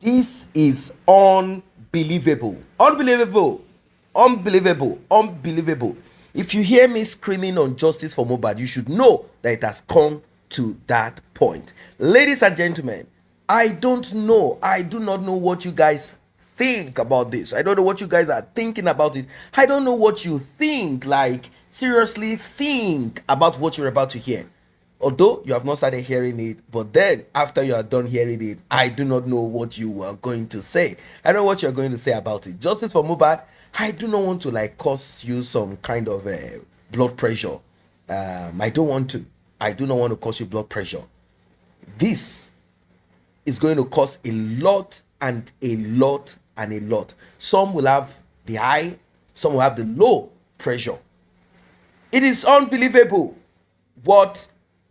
This is unbelievable. Unbelievable. Unbelievable. Unbelievable. If you hear me screaming on justice for Mohbad, you should know that it has come to that point. Ladies and gentlemen, I don't know. I do not know what you guys think about this. I don't know what you guys are thinking about it. I don't know what you think. Like, seriously think about what you're about to hear. Although you have not started hearing it, but then after you are done hearing it, I do not know what you are going to say. I know what you're going to say about it. Justice for Mohbad, I do not want to like cause you some kind of blood pressure. I don't want to. I do not want to cause you blood pressure. This is going to cause a lot and a lot and a lot. Some will have the high, some will have the low pressure. It is unbelievable what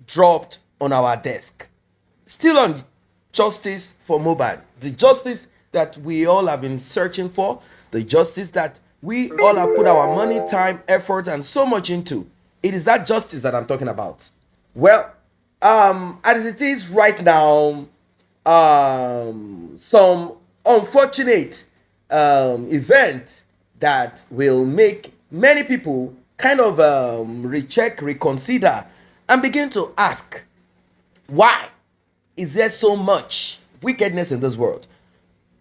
dropped on our desk. Still on justice for Mohbad, the justice that we all have been searching for, the justice that we all have put our money, time, effort, and so much into. It is that justice that I'm talking about. Well, as it is right now, some unfortunate event that will make many people kind of recheck, reconsider, and begin to ask, why is there so much wickedness in this world?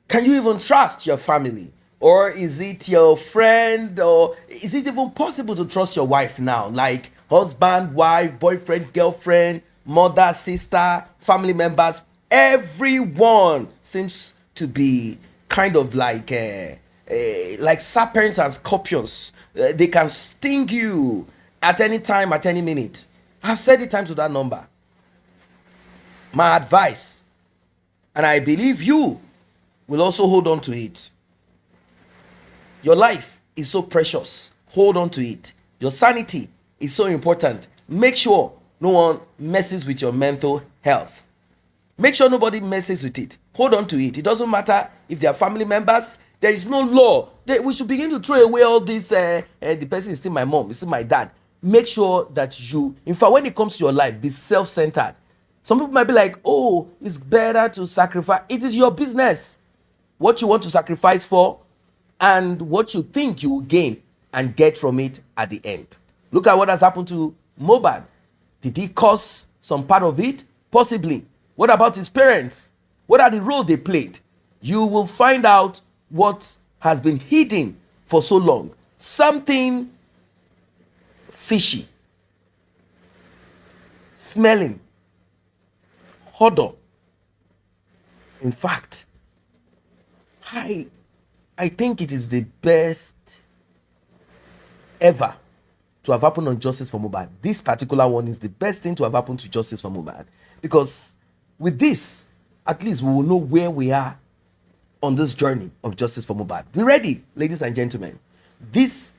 Can you even trust your family? Or is it your friend? Or is it even possible to trust your wife now? Like husband, wife, boyfriend, girlfriend, mother, sister, family members. Everyone seems to be kind of like serpents and scorpions. They can sting you at any time, at any minute. I've said it times to that number. My advice, and I believe you will also hold on to it. Your life is so precious. Hold on to it. Your sanity is so important. Make sure no one messes with your mental health. Make sure nobody messes with it. Hold on to it. It doesn't matter if they are family members. There is no law. We should begin to throw away all this. The person is still my mom, it's still my dad. Make sure that you, in fact, when it comes to your life, be self-centered. Some people might be like, oh, it's better to sacrifice. It is your business. What you want to sacrifice for and what you think you will gain and get from it at the end. Look at what has happened to Mohbad. Did he cause some part of it? Possibly. What about his parents? What are the role they played? You will find out what has been hidden for so long. Something fishy, smelling, hodor. In fact, I think it is the best ever to have happened on Justice for Mohbad. This particular one is the best thing to have happened to Justice for Mohbad, because with this, at least we will know where we are on this journey of Justice for Mohbad. Be ready, ladies and gentlemen. This,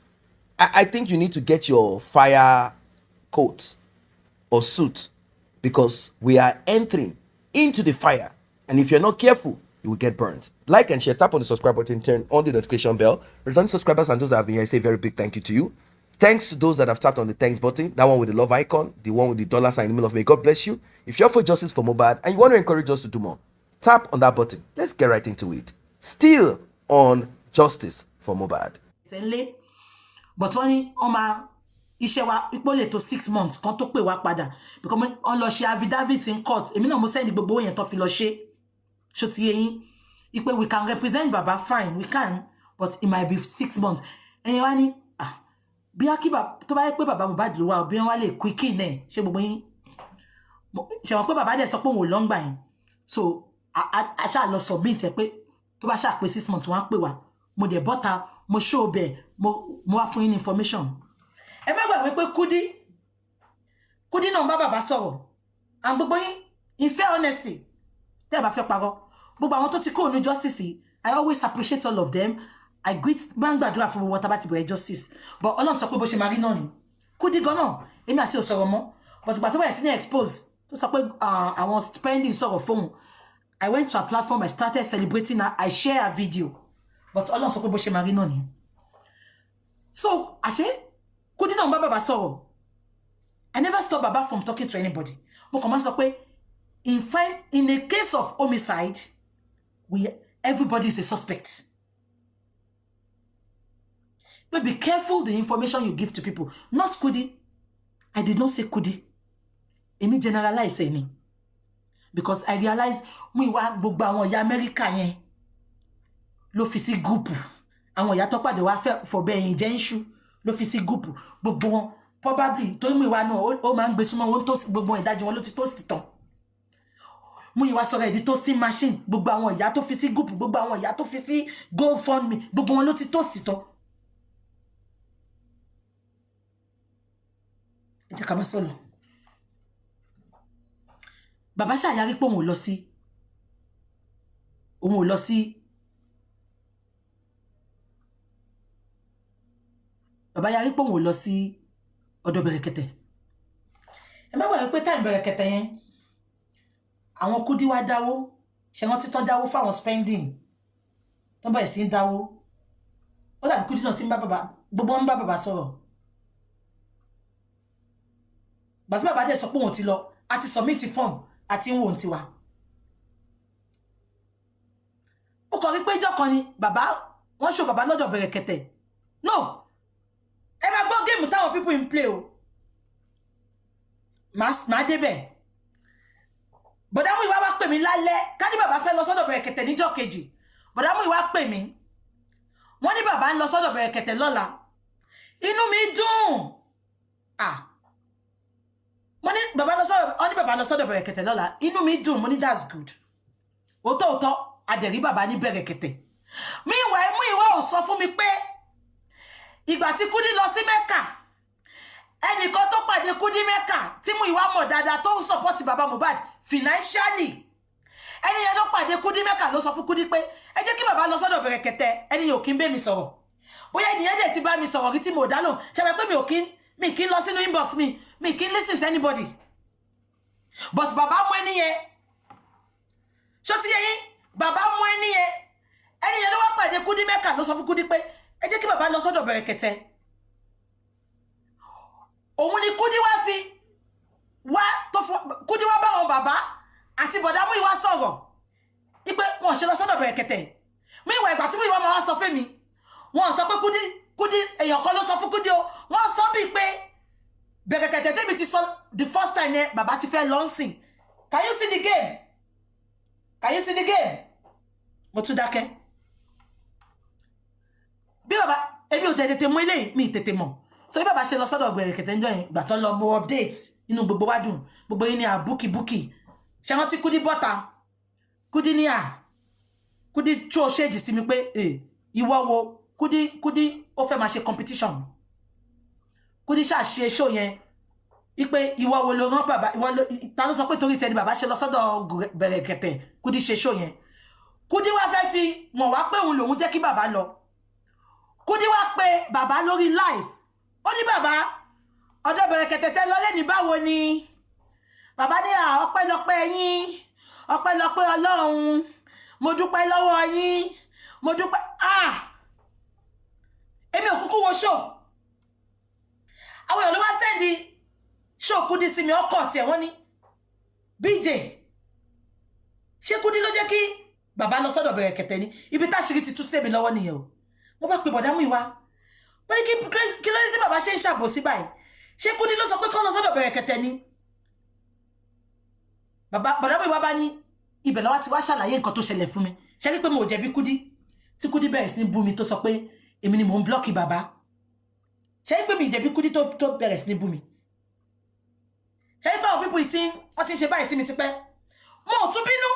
I think you need to get your fire coat or suit, because we are entering into the fire, and if you're not careful, you will get burned. Like and share, tap on the subscribe button, turn on the notification bell. Returning subscribers and those that have been here, I say a very big thank you to you. Thanks to those that have tapped on the thanks button, that one with the love icon, the one with the dollar sign in the middle of me. God bless you. If you're for Justice for Mohbad and you want to encourage us to do more, tap on that button. Let's get right into it. Still on Justice for Mohbad. But when iṣẹ́ wa ipò lè tó 6 months kan tó pè wá padà, because on lọ ṣe affidavit in court, èmi náà mo send gbogbo yẹn tó fi lọ ṣe. Ṣó ti yé yín? Ipe we can represent Baba, fine, we can, but it might be 6 months. Ẹ̀yin wá ní bí akiba tó bá yẹ pé Baba Mohbad ló wá, bí wọ́n wá lè quick in ẹ̀, ṣé gbogbo yín ṣé wọ́n pé Baba dẹ̀ sọ pé òun ò lọ ń gbà yẹn. So a ṣá lọ submit ẹ pé tó bá ṣá pé 6 months wọ́n á pè wá. Mo dẹ̀ bọ́ta, mo show bẹ̀, mo wá fún yín information. Ẹ má gbàgbé pé Kudi náà bá Baba sọ̀rọ̀. And gbogbo yín, in fair honesty, tẹ́ bá fẹ́ parọ́, gbogbo àwọn tó ti kó ní justice, I always appreciate all of them. I greet man gbàdúrà fún wọn tá bá ti bẹ̀rẹ̀ justice. But Ọlọ́run sọ pé bó ṣe máa rí náà ni. Kudi gan náà, èmi àti ò sọ̀rọ̀ mọ́. But ìgbà tó bẹ̀rẹ̀ sí ní expose, tó sọ pé àwọn spending sọ̀rọ̀ fóun. I went to a platform, I started celebrating her, I share a video. But Ọlọ́run sọ pé bó ṣe máa rí náà ni. So, àṣé Kudi náà bá Baba sọ̀rọ̀. I never stop Baba from talking to anybody. Mo kàn máa sọ pé in a case of homicide, everybody is a suspect. But be careful the information you give to people. Not Kudi. I did not say Kudi. Emi generalize any. Because I realize we wa gbogbo àwọn ya America yẹn ló fi sí group. Àwọn ya tó pàdé wá fẹ́ for be yin jenshu ló fi sí group. Gbogbo wọn probably tó mi wa no ó máa ń gbé súnmọ́ wọn toast gbogbo ìdájí wọn ló ti toast tán. Mu yi wa sọ̀rọ̀ di toasting machine gbogbo àwọn ya tó fi sí group gbogbo àwọn ya tó fi sí GoFundMe gbogbo wọn ló ti toast tán. Ẹ ká má sọ̀rọ̀. Bàbá ṣàyàrí pé òun ò lọ sí bàbá yarí pé òun ò lọ sí ọ̀dọ̀ Bẹ̀rẹ̀kẹ̀tẹ̀. Ẹ má gbàgbé pé time Bẹ̀rẹ̀kẹ̀tẹ̀ yẹn àwọn Kudi wá dáwó ṣe wọ́n ti tán dáwó fáwọn spending tó bẹ̀rẹ̀ sí ń dáwó. Ó dàbí Kudi náà ti ń bá bàbá gbogbo wọn ń bá bàbá sọ̀rọ̀. Bàtí bàbá dẹ̀ sọ pé òun ti lọ àti submit form àti ń wò ń tiwa. Ó kọ̀ rí pé ìjọ kan ni bàbá wọ́n ṣò bàbá lọ́dọ̀ Bẹ̀rẹ̀kẹ̀tẹ̀. No, ẹ máa gbọ́ géèmù táwọn people in play o. Màá débẹ̀. Bọ̀dá Múyìwá wá pè mí lálẹ́ ká ní bàbá fẹ́ lọ sọ́dọ̀ Bẹ̀rẹ̀kẹ̀tẹ̀ níjọ́ kejì. Bọ̀dá Múyìwá pè mí. Wọ́n ní bàbá ń lọ sọ́dọ̀ Bẹ̀rẹ̀kẹ̀tẹ̀ lọ́la. Inú mi dùn. Mo ní bàbá lọ sọ́dọ̀ Bẹ̀rẹ̀kẹ̀tẹ̀ lọ́la. Inú mi dùn. Mo ní that's good. Òótọ́ adẹ̀rí bàbá ní Bẹ̀rẹ̀kẹ̀tẹ̀. Múyìwá ò sọ fún mi pé ìgbà tí Kudi lọ sí Mẹ́kà ẹnìkan tó pàdé Kudi Mẹ́kà tí Múyìwá mọ̀ dáadáa tó ń support bàbá Mohbad financially. Ẹni yẹn ló pàdé Kudi Mẹ́kà ló sọ fún Kudi pé ẹ jẹ́ kí bàbá lọ sọ́dọ̀ Bẹ̀rẹ̀kẹ̀tẹ̀. Ẹni yẹn ò kí ń bẹ́ mi sọ̀rọ̀. Bóyá ẹnìyẹn dẹ̀ ti bá mi sọ̀rọ̀ rí tí mo dá lóhùn. Ṣé pé mi kí ń lọ sínú inbox mi kí ń listen to anybody. But bàbá mú ẹni yẹn. Ṣó ti yé yín? Bàbá mú ẹni yẹn ló wá pàdé Kudi Mẹ́kà ló sọ fún Kudi pé ẹ jẹ́ kí bàbá lọ sọ́dọ̀ Bẹ̀rẹ̀kẹ̀tẹ̀. Òun ni Kudi wá bá wọn bàbá àti bọ̀dá Múyìwá sọ̀rọ̀ wípé wọn ṣe lọ sọ́dọ̀ Bẹ̀rẹ̀kẹ̀tẹ̀. Múyìwá ìgbà tí Múyìwá máa wá sọ fún mi wọn sọ pé Kudi èèyàn kan ló sọ fún Kudi o wọn sọ bí pé Bẹ̀rẹ̀kẹ̀tẹ̀ tèmi ti sọ the first time yẹn bàbá ti fẹ́ lọ́nsìn. Can you see the game? Can you see the game? Mo tún dákẹ́. Bí bàbá ebi ò tètè mú ilé mi tètè mọ̀. So bí bàbá ṣe lọ sọ́dọ̀ Bẹ̀rẹ̀kẹ̀tẹ̀ ńjọ́ yẹn gbà tán lọ mo update inú gbogbo wa dùn gbogbo yín ní búkì ṣé wọ́n ti Kudi bọ́ta Kudi ní Kudi tó ṣéèjì sí mi pé ìwọ wo Kudi ó fẹ́ máa ṣe competition. Kudi ṣáà ṣe show yẹn wípé ìwọ wo ló rán bàbá ìwọ ló ta ló sọ pé torí tẹni bàbá ṣe lọ sọ́dọ̀ Bẹ̀rẹ̀kẹ̀tẹ̀ Kudi ṣe show yẹn. Kudi wá fẹ́ fi wọ́n wá pé òun lòun jẹ́ kí bàbá lọ. Kudi wá pé bàbá lórí live. Ó ní bàbá ọ̀dọ̀ Bẹ̀rẹ̀kẹ̀tẹ̀ tẹ́ lọ lẹ́ni báwo ni? Bàbá ní ọpẹ́lọpẹ́ yín ọpẹ́lọpẹ́ Ọlọ́run mo dúpẹ́ lọ́wọ́ yín mo dúpẹ́ èmi ò kúkú wo show. Àwọn èèyàn ló wá sẹ́ndì show Kudi sí mi ọkọ̀ tiẹ̀ wọ́n ní BJ ṣé Kudi ló jẹ́ kí bàbá lọ sọ́dọ̀ Bẹ̀rẹ̀kẹ̀tẹ̀ ni ibi táṣìírí ti tú sí mi lọ́wọ́ nìyẹn o. Mo bá pe bọ̀dá Múyìwá wọ́n ní kí ló ní sí bàbá ṣe ń ṣàbòsí báyìí ṣé Kudi ló sọ pé kọ́ lọ sọ́dọ̀ Bẹ̀rẹ̀kẹ̀tẹ̀ ni. Bọ̀dá Múyìwá bá ní ibẹ̀ lọ́wọ́ ti wá ṣàlàyé nǹkan tó ṣẹlẹ̀ fún mi ṣé pé mo jẹ̀bi Kudi tí Kudi bẹ̀rẹ̀ sí ní bú mi tó sọ pé èmi ni mò ń blọ́ọ̀kì bàbá ṣé pé mi jẹ̀bi Kudi tó bẹ̀rẹ̀ sí ní bú mi ṣé pé àwọn pípọ̀ tí wọ́n ti ń ṣe báyìí sí mi tipẹ́ mo ò tún bínú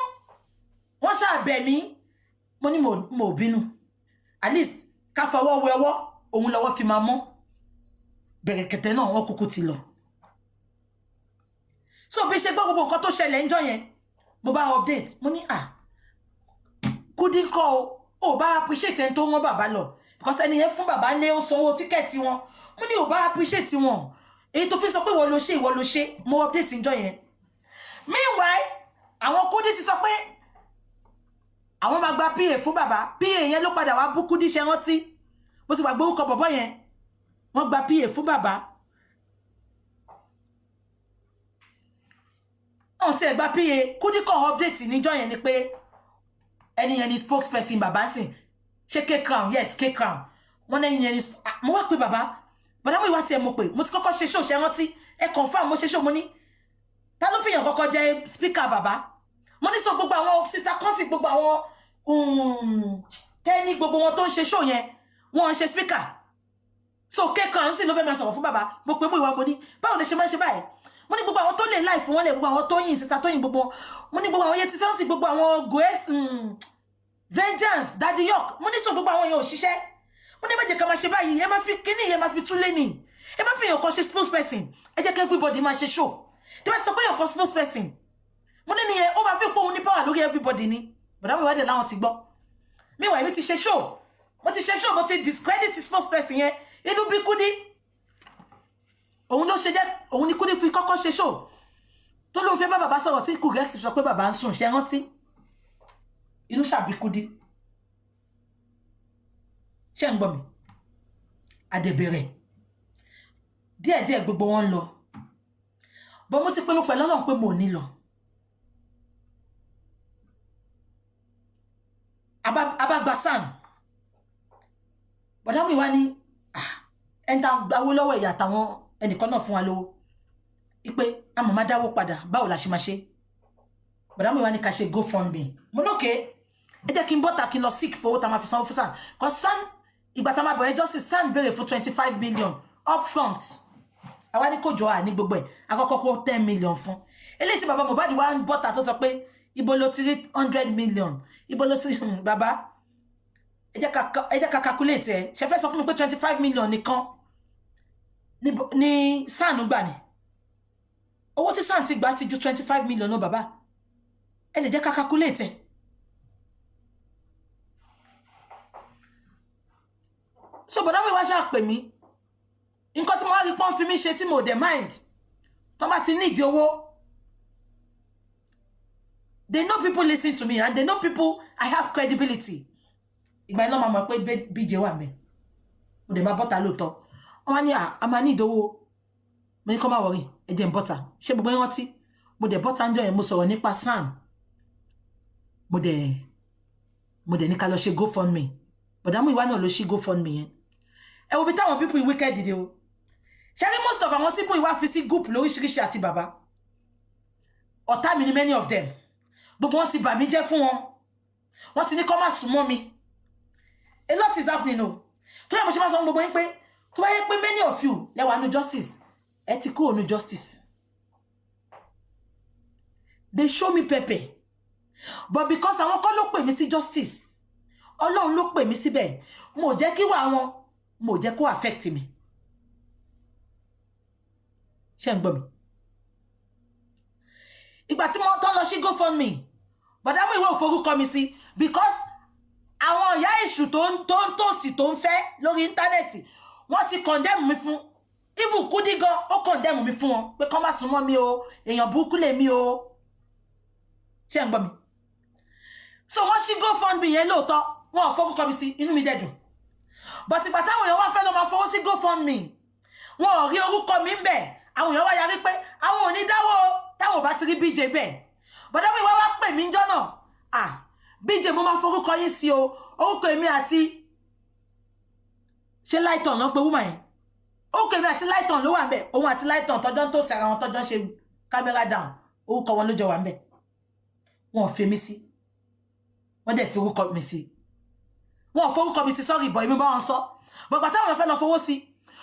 wọ́n ṣàbẹ̀ mí mo ní mo ò bínú at least ká fọwọ́ wẹ ọwọ́ òun lọ́wọ́ fi máa mọ́ Bẹ̀rẹ̀kẹ̀tẹ̀ náà wọ́n kúkú ti lọ. So bí ṣe gbọ́ gbogbo nǹkan tó ṣẹlẹ̀ ńjọ́ yẹn mo bá update mo ní Kudi kọ́ o bá appreciate ẹni tó wọ́n bàbá lọ because ẹni yẹn fún bàbá lé ó sanwó tíkẹ́ẹ̀tì wọn mo ní ò bá appreciate wọn èyí tó fi sọ pé ìwọ ló ṣe mo update ńjọ́ yẹn. Meanwhile àwọn Kudi ti sọ pé àwọn máa gba PA fún bàbá PA yẹn ló padà wá bú Kudi ṣe rántí bó ti wà gbé orúkọ bọ̀bọ̀ yẹn wọ́n gba PA fún bàbá. Wọ́n ti gba PA Kudi kàn update níjọ́ yẹn ni pé ẹni yẹn ni spokesperson bàbá sìn ṣé K-Crown yes K-Crown wọ́n ní ẹni yẹn ni mo wá pé bàbá Múyìwá tiẹ̀ mo pè mo ti kọ́kọ́ ṣe show ṣe rántí ẹ confirm mo ṣe show mo ní ta ló fìyàn kọ́kọ́ jẹ́ speaker bàbá mo ní sọ gbogbo àwọn sister Comfy gbogbo àwọn tẹ́ni gbogbo wọn tó ń ṣe show yẹn wọ́n ń ṣe speaker so K-Crown sì ló fẹ́ máa sọ̀rọ̀ fún bàbá mo pè Múyìwá mo ní báwo lè ṣe máa ṣe báyìí mo ní gbogbo àwọn tó lè láì fún wọn lè gbogbo àwọn tó yìn sister tó yìn gbogbo mo ní gbogbo àwọn yẹn ti sẹ́wọ́n ti gbogbo àwọn goes Vengeance Daddy York mo ní sọ gbogbo àwọn yẹn ò ṣiṣẹ́ mo ní méje ká máa ṣe báyìí ẹ máa fi kíní yẹn máa fi tún lé ní ẹ máa fi èèyàn kan ṣe spokesperson ẹ jẹ́ kí everybody máa ṣe show tí wọ́n ti sọ pé èèyàn kan spokesperson mo ní nìyẹn ó máa fi pé òun ní power lórí everybody ni bọ̀dá Múyìwá dẹ̀ láwọn ti gbọ́ meanwhile èmi ti ṣe show mo ti discredit spokesperson yẹn inú bí Kudi òun ló ṣe jẹ́ òun ní Kudi fi kọ́kọ́ ṣe show tó lóun fẹ́ bá bàbá sọ̀rọ̀ tí Kurex sọ pé bàbá ń sùn ṣe rántí inú ṣàbí Kudi ṣe ń gbọ́ mi àdẹ̀bẹ̀rẹ̀ díẹ̀díẹ̀ gbogbo wọn lọ bọ́ mo ti pinnu pẹ̀lú Ọlọ́run pé mo ní lọ abagba san bọ̀dá Múyìwá ní ẹ̀ńtà gbawó lọ́wọ́ ìyá àtàwọn ẹnìkan náà fún wa lówó ipe àmọ́ máa dáwó padà báwo la ṣe máa ṣe bọ̀dá Múyìwá ní ká ṣe GoFundMe mo lókè ẹ jẹ́ kí n bọ́ta kí n lọ sick fowó tá máa fi sanwó fún SAN cause SAN ìgbà tá máa bẹ̀rẹ̀ justice SAN béèrè fún 25 million up front àwa ní kò jọ à ní gbogbo ẹ̀ àkọ́kọ́ kó 10 million fún eléyìí tí bàbá Mohbad wá ń bọ́ta tó sọ pé ibo ló ti rí 100 million ibo ló ti rí bàbá ẹ jẹ́ ká calculate ẹ ṣe fẹ́ sọ fún mi pé 25 million nìkan ní SAN gbà ní owó tí SAN ti gbà ti ju 25 million náà bàbá ẹ lè jẹ́ ká calculate ẹ so bọ̀dá Múyìwá ṣáà pè mí nǹkan tí mo wá rí pọ́n fi mí ṣe tí mo dẹ̀ mind tó bá ti nídìí owó they know people listen to me and they know people I have credibility ìgbà iná máa mọ̀ pé BJ wà mẹ́ mo dẹ̀ máa bọ́ta lóòótọ́ wọ́n wá ní a máa ní ìdówó mo ní kọ́ máa wọ̀rí ẹ jẹ́ n bọ́ta ṣé gbogbo yín rántí mo dẹ̀ bọ́ta ń jọ yẹn mo sọ̀rọ̀ nípa SAN mo dẹ̀ ní ká lọ ṣe GoFundMe bọ̀dá Múyìwá náà ló ṣí GoFundMe yẹn ẹ wo bí táwọn people wicked dìde o ṣe rí most of àwọn tí Múyìwá fi sí group lóríṣiríṣi àti bàbá ọ̀tá mi ni many of them gbogbo wọn ti bà mí jẹ́ fún wọn wọ́n ti ní kọ́ máa sùn mọ́ mi a lot is happening o tó yẹ mo ṣe máa sọ gbogbo yín pé tó bá yẹ pé many of you lẹ́wà nu justice ẹ ti kúrò nu justice they show me pepper but because àwọn kọ́ ló pè mí sí justice Ọlọ́run ló pè mí síbẹ̀ mo jẹ́ kí wà wọn mo jẹ́ kó affect mi ṣé ń gbọ́ mi ìgbà tí mo tán lọ sí GoFundMe bọ̀dá Múyìwá ò forúkọ mi sí because àwọn ìyá èṣù tó ń tòsí tó ń fẹ́ lórí íńtánẹ́ẹ̀tì wọ́n ti condemn mi fún even Kudi gan ó condemn mi fún wọn pé kọ́ má sún mọ́ mi o èèyàn burúkú lè mi o ṣé ń gbọ́ mi so wọ́n sí GoFundMe yẹn lóòótọ́ wọn ò forúkọ mi sí inú mi dẹ̀ dùn but ìgbà táwọn èèyàn wá fẹ́ lọ máa fowó sí GoFundMe wọn ò rí orúkọ mi ń bẹ̀ àwọn èèyàn wá yarí pé àwọn ò ní dáwọ́ táwọn ò bá ti rí BJ bẹ́ẹ̀ bọ̀dá Múyìwá wá pè mí jọ́nà BJ mo máa forúkọ yín sí o orúkọ èmi àti ṣe Lighton lọ pé wúmà yẹn orúkọ èmi àti Lighton ló wà ń bẹ̀ òun àti Lighton tọjọ́ tó sẹ̀ra wọn tọjọ́ ṣe camera down orúkọ wọn ló jọ wà ń bẹ̀ wọn ò fi mí sí wọ́n dẹ̀ fi orúkọ mi sí wọn ò forúkọ mi sí sọ́ọ̀rì ìbọ̀ èmi bá wọn sọ bọ̀gbà táwọn èèyàn fẹ́ lọ fowó sí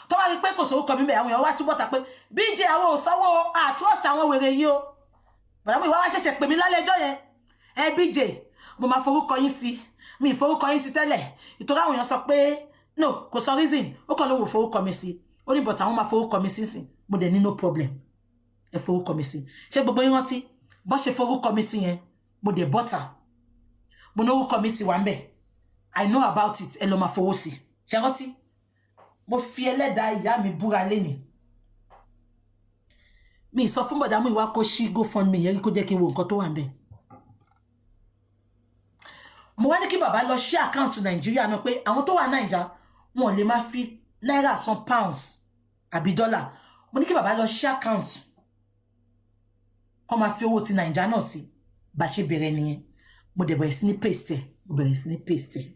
tó wá rí pé kò sórúkọ mi bẹ̀ àwọn èèyàn wá túbọ̀ ta pé BJ àwọn ò sanwó àtúọ̀sì àwọn wèrè yìí o bọ̀dá Múyìwá wá ṣẹ̀ṣẹ̀ pè mí lálẹ́ ẹjọ́ yẹn BJ mo máa forúkọ yín sí mi ìforúkọ yín sí tẹ́lẹ̀ ìtorí àwọn èèyàn sọ pé no kò sọ reason ó kàn ló wò forúkọ mi sí ó ní but àwọn máa forúkọ mi sí sìn mo dẹ̀ ní no problem ẹ forúkọ mi sí ṣé gbogbo yín rántí bọ́ ṣe forúkọ mi sí yẹn mo dẹ̀ bọ́tà mo ní orúkọ mi sí wà ń bẹ̀ I know about it ẹ lọ máa fowó sí ṣe rántí mo fi ẹlẹ́dàá ìyá mi búra lẹ́nìí mi sọ fún bọ̀dá Múyìwá kó ṣí GoFundMe yẹn kó jẹ́ kí n wo nǹkan tó wà ń bẹ̀ mo wá ní kí bàbá lọ ṣí àkáǹtì Nàìjíríà náà pé àwọn tó wà Nàìjà wọn lè máa fi náírà san pounds àbí dọ́là mo ní kí bàbá lọ ṣí àkáǹtì kó máa fi owó ti Nàìjà náà sí bá ṣe bẹ̀rẹ̀ nìyẹn mo dẹ̀ bẹ̀rẹ̀ sí ní paste ẹ̀ mo bẹ̀rẹ̀ sí ní paste ẹ̀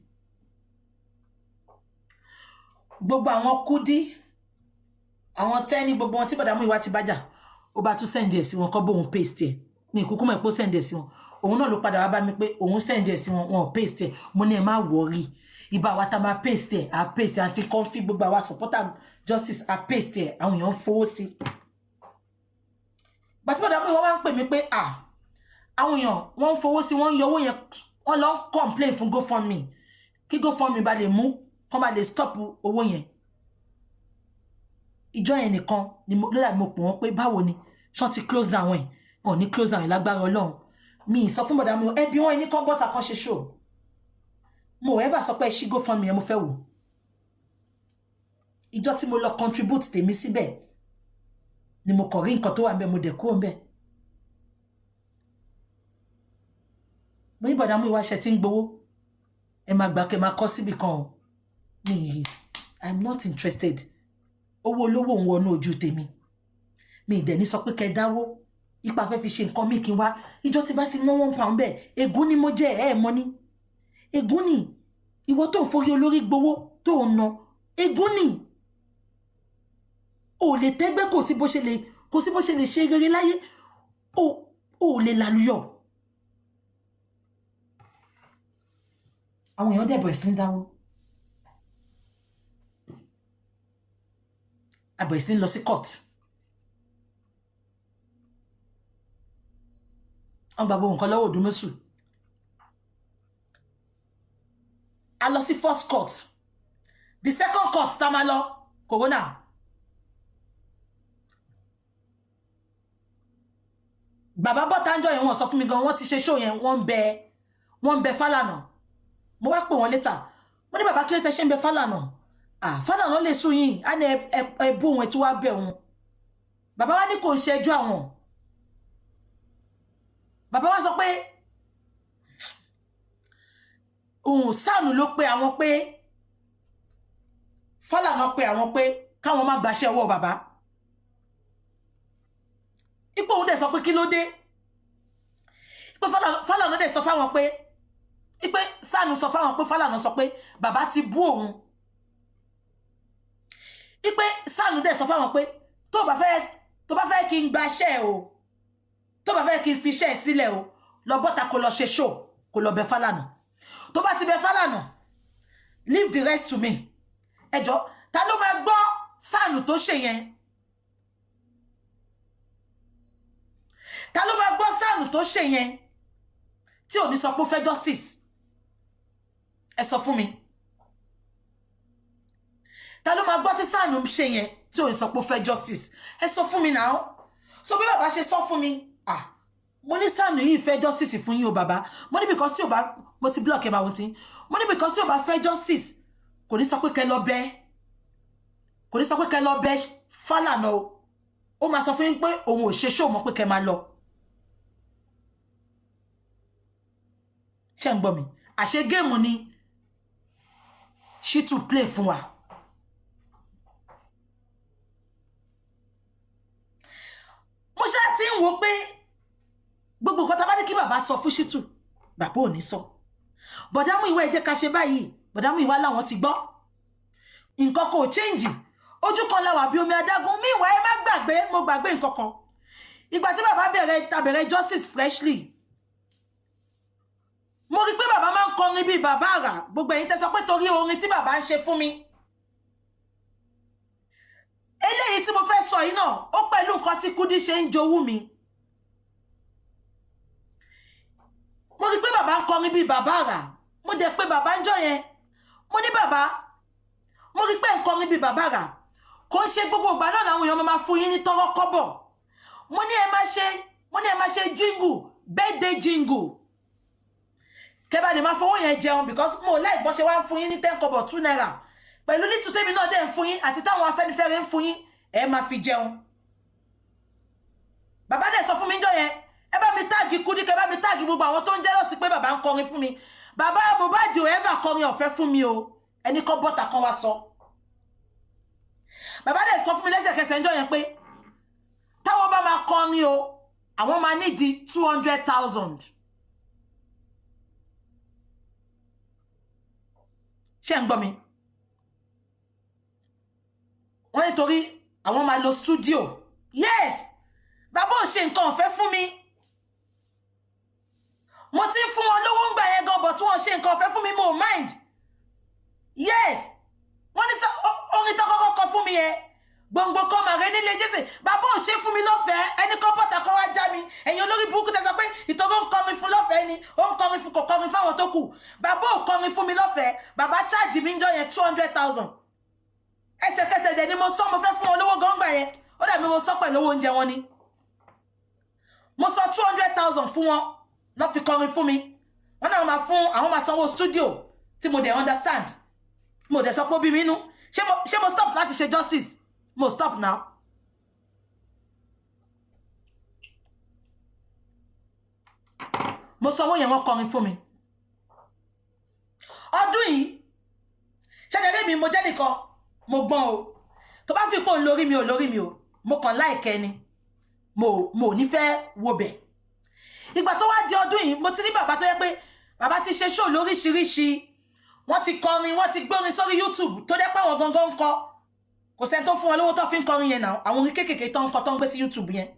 gbogbo àwọn Kudi àwọn tẹ́ni gbogbo wọn tí bọ̀dá Múyìwá ti bájà ó bá tún send ẹ̀ sí wọn kọ́ bóun paste ẹ̀ mi kúkú mọ̀ pé ó send ẹ̀ sí wọn òun náà ló padà wá bá mi pé òun send ẹ̀ sí wọn wọn paste ẹ̀ mo ní ẹ má worry ibà wa ta máa paste ẹ̀ à paste ẹ̀ àti kọ́ńfì gbogbo àwa supporter justice à paste ẹ̀ àwọn èèyàn fowó sí bàtí bọ̀dá Múyìwá wá ń pè mí pé àwọn èèyàn wọ́n ń fowó sí wọ́n ń yọ owó yẹn wọ́n lọ ń complain fún GoFundMe kí GoFundMe bá lè mú kọ́n bá lè stop owó yẹn ìjọ yẹn nìkan ni lọ́dà mo pè wọ́n pé báwo ni ṣọ́n ti close down ẹ̀ wọn ní close down ẹ̀ lágbára Ọlọ́run mi sọ fún bọ̀dá mi ẹbí wọn ní kán bọ́ta kan ṣe show mo ever sọ pé ṣí GoFundMe yẹn mo fẹ́ wò ìjọ tí mo lọ contribute tèmi síbẹ̀ ni mo kàn rí nǹkan tó wà ń bẹ̀ mo dẹ̀ kúrò ń bẹ̀ mo ní bọ̀dá Múyìwá ṣe tí ń gbowó ẹ máa gbà kẹ́ máa kọ́ síbì kan o mi I'm not interested owó olówó ń wọnú ojú tèmi mi ìdẹ̀ ní sọ pé kẹ́ dáwó ipa fẹ́ fi ṣe nǹkan mi kí n wá ìjọ tí bá ti ná £1 bẹ́ẹ̀ ègún ni mo jẹ́ ẹ̀ mọ́ ní ègún ni ìwọ tó ń forí olórí gbowó tó ń ná ègún ni o lè tẹ́gbẹ́ kò sí bó ṣe lè ṣe rere láyé o lè lálùyọ̀ àwọn èèyàn dẹ̀ bẹ̀rẹ̀ sí ń dáwó a bẹ̀rẹ̀ sí ń lọ sí court wọ́n gba gbogbo nǹkan lọ́wọ́ Òdùmọ̀ṣù a lọ sí first court the second court tá máa lọ corona bàbá bọ́tánjọ́ yẹn wọ́n sọ fún mi gan wọ́n ti ṣe show yẹn wọ́n ń bẹ Fálànà mo wá pè wọ́n létà mo ní bàbá kí ló tẹ́ ṣe ń bẹ Fálànà Fálànà lè sún yín á ní ẹbú òun ẹ̀ tí wá bẹ̀ òun bàbá wa ní kò ń ṣẹjọ́ àwọn bàbá wa sọ pé òun Sáàmù ló pé àwọn pé Fálànà pé àwọn pé káwọn má gbaṣẹ́ ọwọ́ bàbá ipò òun dẹ̀ sọ pé kí ló dé ipò Fálànà dẹ̀ sọ fáwọn pé ipò Sáàmù sọ fáwọn pé Fálànà sọ pé bàbá ti bú òun ipò Sáàmù dẹ̀ sọ fáwọn pé tó bá fẹ́ kí n gbaṣẹ́ o tó bá fẹ́ kí n fi iṣẹ́ sílẹ̀ o lọ bọ́ta kó lọ ṣe show kó lọ bẹ Fálànà tó bá ti bẹ Fálànà leave the rest to me ẹjọ́ ta ló máa gbọ́ Sáàmù tó ṣe yẹn ta ló máa gbọ́ Sáàmù tó ṣe yẹn tí ò ní sọ pé ó fẹ́ justice ẹ sọ fún mi ta ló máa gbọ́ tí Sáàmù ṣe yẹn tí ò ní sọ pé ó fẹ́ justice ẹ sọ fún mi náà so bí bàbá ṣe sọ fún mi mo ní Sáàmù yìí fẹ́ justice fún yín o bàbá mo ní because tí ò bá mo ti block ẹ bá wọn tí mo ní because tí ò bá fẹ́ justice kò ní sọ pé kẹ́ lọ bẹ̀ Fálànà o ó máa sọ fún yín pé òun ò ṣe show mọ́ pé kẹ́ máa lọ ṣé ń gbọ́ mi àṣẹ géèmù ni Shittu play fún wa mo ṣe ti ń wò pé gbogbo nǹkan tá bá ní kí bàbá sọ fún Shittu bàbá ò ní sọ bọ̀dá Múyìwá ẹ jẹ́ ká ṣe báyìí bọ̀dá Múyìwá láwọn ti gbọ́ nǹkan kò change ojú kan láwà bí omi adágún Múyìwá ẹ má gbàgbé mo gbàgbé nǹkan kan ìgbà tí bàbá bẹ̀rẹ̀ justice freshly mo rí pé bàbá máa ń kọrin bíi bàbá àrà gbogbo ẹ̀yin tẹ́ sọ pé torí orin tí bàbá ń ṣe fún mi eléyìí tí mo fẹ́ sọ yìí náà ó pẹ̀lú nǹkan tí Kudi ṣe ń jowú mi mo rí pé bàbá ń kọrin bíi bàbá àrà mo dẹ̀ pé bàbá ń jọ yẹn mo ní bàbá mo rí pé ń kọrin bíi bàbá àrà kò ń ṣe gbogbo ìgbà náà làwọn èèyàn máa fún yín ní tọ́rọ́ kọ́bọ̀ mo ní ẹ má ṣe jingle birthday jingle kẹ́bà lè máa fowó yẹn jẹun because mo láì bọ́ ṣe wá ń fún yín ní 10 kobo 2 naira pẹ̀lú lítú tèmi náà dẹ̀ ń fún yín àti táwọn Afẹ́nifẹ́re ń fún yín ẹ máa fi jẹun bàbá dẹ̀ sọ fún mi jọ yẹn ẹ bá mi táàgì Kudi kẹ́ bá mi táàgì gbogbo àwọn tó ń jẹ́lọ́sí pé bàbá ń kọrin fún mi bàbá Mohbad ò ever kọrin ọ̀fẹ́ fún mi o ẹni kọ́ bọ́tà kan wá sọ bàbá dẹ̀ sọ fún mi lẹ́sẹ̀kẹsẹ̀ jọ yẹn pé táwọn bá máa kọrin o àwọn máa nídìí 200,000 ṣé ń gbọ́ mi wọ́n nítorí àwọn máa lo studio yes bàbá ò ṣe nǹkan ọ̀fẹ́ fún mi mo ti ń fún wọn lówó ń gbà yẹn gan but wọ́n ṣe nǹkan ọ̀fẹ́ fún mi mo mind yes wọ́n ní orin tó kọ́kọ́ kọ fún mi yẹn gbòǹgbò kan màrè nílé jésè bàbá ò ṣe fún mi lọ́fẹ̀ẹ́ ẹni kan bọ́tà kan wá já mi ẹ̀yin olórí burúkú tẹ́ sọ pé ìtọ́jú ń kọrin fún lọ́fẹ̀ẹ́ ni ó ń kọrin fún kò kọrin fáwọn tó kù bàbá ò kọrin fún mi lọ́fẹ̀ẹ́ bàbá cháàjì mi ń jọ yẹn 200,000 ẹsẹ̀kẹsẹ̀ dẹ̀ ni mo sọ mo fẹ́ fún wọn lówó gọ́ngbà yẹn ó dàbí mo sọ pẹ̀lú owó oúnjẹ wọn ni mo sọ 200,000 fún wọn lọ́ fi kọrin fún mi wọn náà máa fún àwọn máa sanwó studio tí mo dẹ̀ understand mo dẹ̀ sọ pé ó bí mi nú ṣé mo stop láti ṣe justice mo stop now mo sanwó yẹn wọ́n kọrin fún mi ọdún yìí ṣẹ́jẹ̀rẹ́ mi mo jẹ́ nìkan mo gbọ́n o tó bá fi pò ń lórí mi ò lórí mi o mo kàn láìkẹ́ ni mo ní fẹ́ wo bẹ̀ ìgbà tó wá di ọdún yìí mo ti rí bàbá tó yẹ pé bàbá ti ṣe show lóríṣiríṣi wọ́n ti kọrin wọ́n ti gbórin sórí YouTube tó jẹ́ pé àwọn gangan ń kọ kò sẹ́ni tó fún wọn lówó tó fi ń kọrin yẹn náà àwọn orin kéékèèké tó ń kọ tó ń gbé sí YouTube yẹn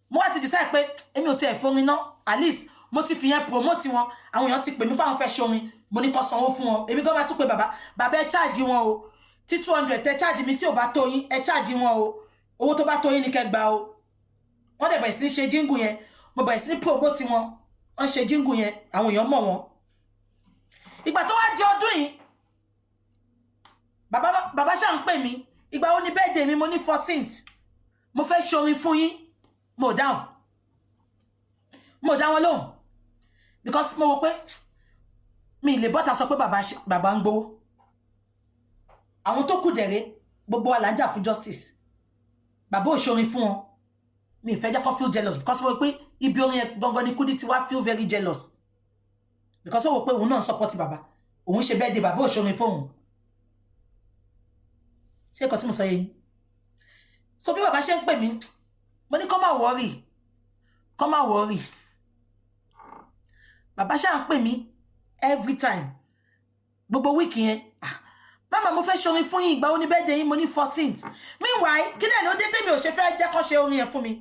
mo wá ti decide pé èmi ò tiẹ̀ forin náà at least mo ti fi yẹn promote wọn àwọn èèyàn ti pè mí pé àwọn fẹ́ ṣe orin mo ní kó sanwó fún wọn èmi gan bá tún pé bàbá ẹ charge wọn o tí 200 tẹ charge mi tí ò bá tó yín ẹ charge wọn o owó tó bá tó yín ní kẹ́ gbà o wọ́n dẹ̀ bẹ̀rẹ̀ sí ní ṣe jingle yẹn mo bẹ̀rẹ̀ sí ní promote wọn wọ́n ṣe jingle yẹn àwọn èèyàn mọ̀ wọn ìgbà tó wá di ọdún yìí bàbá ṣá ń pè mí ìgbà wo ni birthday mi mo ní 14th mo fẹ́ ṣe orin fún yín mo dáhùn mo dá wọn lóhùn because mo wò pé mi lè bọ́ta sọ pé bàbá ń gbowó àwọn tó kù dẹ̀rẹ́ gbogbo wa là ń jà fún justice bàbá ò ṣorin fún wọn mi ìfẹ́ jẹ́ kó feel jealous because mo wò pé ibi orin yẹn gangan ni Kudi ti wá feel very jealous because ó wò pé òun náà support bàbá òun ṣe birthday bàbá ò ṣorin fóun ṣé nǹkan tí mo sọ yẹn so bí bàbá ṣe ń pè mí mo ní kó má worry bàbá ṣá ń pè mí every time gbogbo week yẹn mama mo fẹ́ ṣorin fún yín ìgbà ó ní birthday yín mo ní 14th meanwhile kí lẹ́nu ó dé tèmi ò ṣe fẹ́ jẹ́ kó ṣe orin yẹn fún mi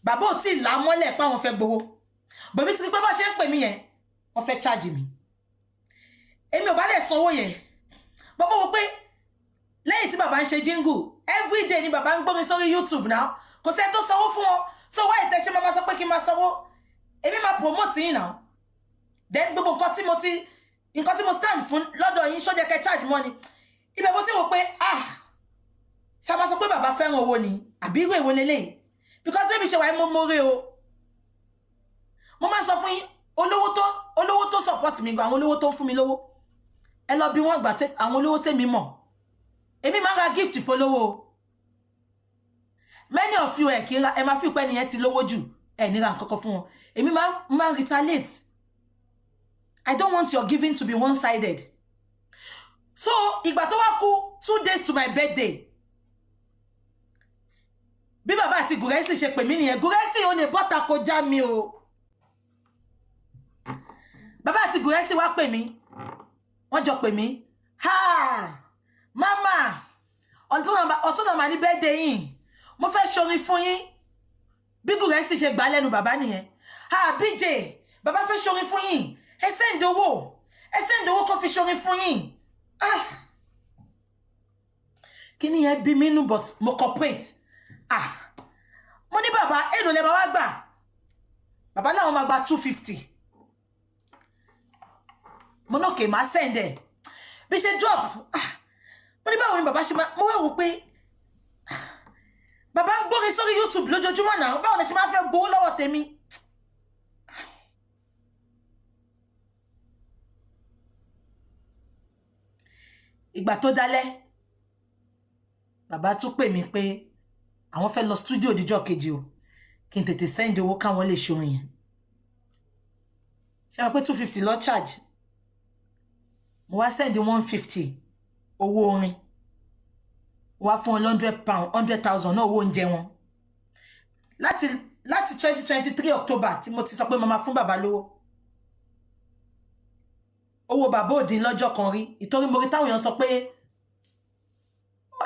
bàbá ò tí ì là mọ́lẹ̀ pé àwọn fẹ́ gbowó bòbí ti rí pé bá ṣe ń pè mí yẹn wọ́n fẹ́ charge mi èmi ò bá dẹ̀ sanwó yẹn bàbá wo pé lẹ́yìn tí bàbá ń ṣe jingle every day ni bàbá ń gbórin sórí YouTube náà kò sẹ́ni tó sanwó fún wọn so why ìtẹ̀ṣẹ́ máa sọ pé kí n máa sanwó èmi máa promote yín náà then gbogbo nǹkan tí mo stand fún lọ́dọ̀ yín ṣó jẹ́ kẹ́ charge money ibẹ̀ mo ti wò pé ṣá máa sọ pé bàbá fẹ́ràn owó ni àbí irú èwo lélẹ́yìí because baby ṣe wáyé mo mórè o mo máa sọ fún yín olówó tó support mi gan àwọn olówó tó ń fún mi lówó ẹ lọ bí wọ́n gbà àwọn olówó tèmi mọ̀ èmi máa ra gift fólówó many of you ẹ máa fi pẹ́ nìyẹn ti lówó jù ẹ níra nǹkan kan fún wọn èmi máa retaliate I don't want your giving to be one-sided so ìgbà tó wá kù 2 days to my birthday bí bàbá àti Gúrẹ́sì ṣe pè mí nìyẹn Gúrẹ́sì ò lè bọ́ta kó já mi o bàbá àti Gúrẹ́sì wá pè mí wọ́n jọ pè mí mama ọ̀tún náà mà ní birthday yín mo fẹ́ ṣorin fún yín bí Gúrẹ́sì ṣe gbà lẹ́nu bàbá nìyẹn BJ bàbá fẹ́ ṣorin fún yín ẹ send owó kó fi ṣorin fún yín kí ni yẹn bí mi nú but mo cooperate mo ní bàbá èlò lẹ bàbá gbà bàbá láwọn máa gba 250 mo náà kè máa send ẹ bí ṣe drop mo ní báwo ni bàbá ṣe máa mo wá wò pé bàbá ń gbórin sórí YouTube lójoojúmọ́ náà báwo ni ṣe máa fẹ́ gbowó lọ́wọ́ tèmi ìgbà tó dálẹ̀ bàbá tún pè mí pé àwọn fẹ́ lọ studio díjọ́ kejì o kí n tètè send owó káwọn lè ṣorin yẹn ṣe wọ́n pé 250 lọ charge mo wá send 150 owó orin wá fún £100 100,000 náà owó oúnjẹ wọn láti 2023 October tí mo ti sọ pé mama fún bàbá lówó owó bàbá òdin lọ́jọ́ kan rí ìtorí mo rí táwọn èèyàn sọ pé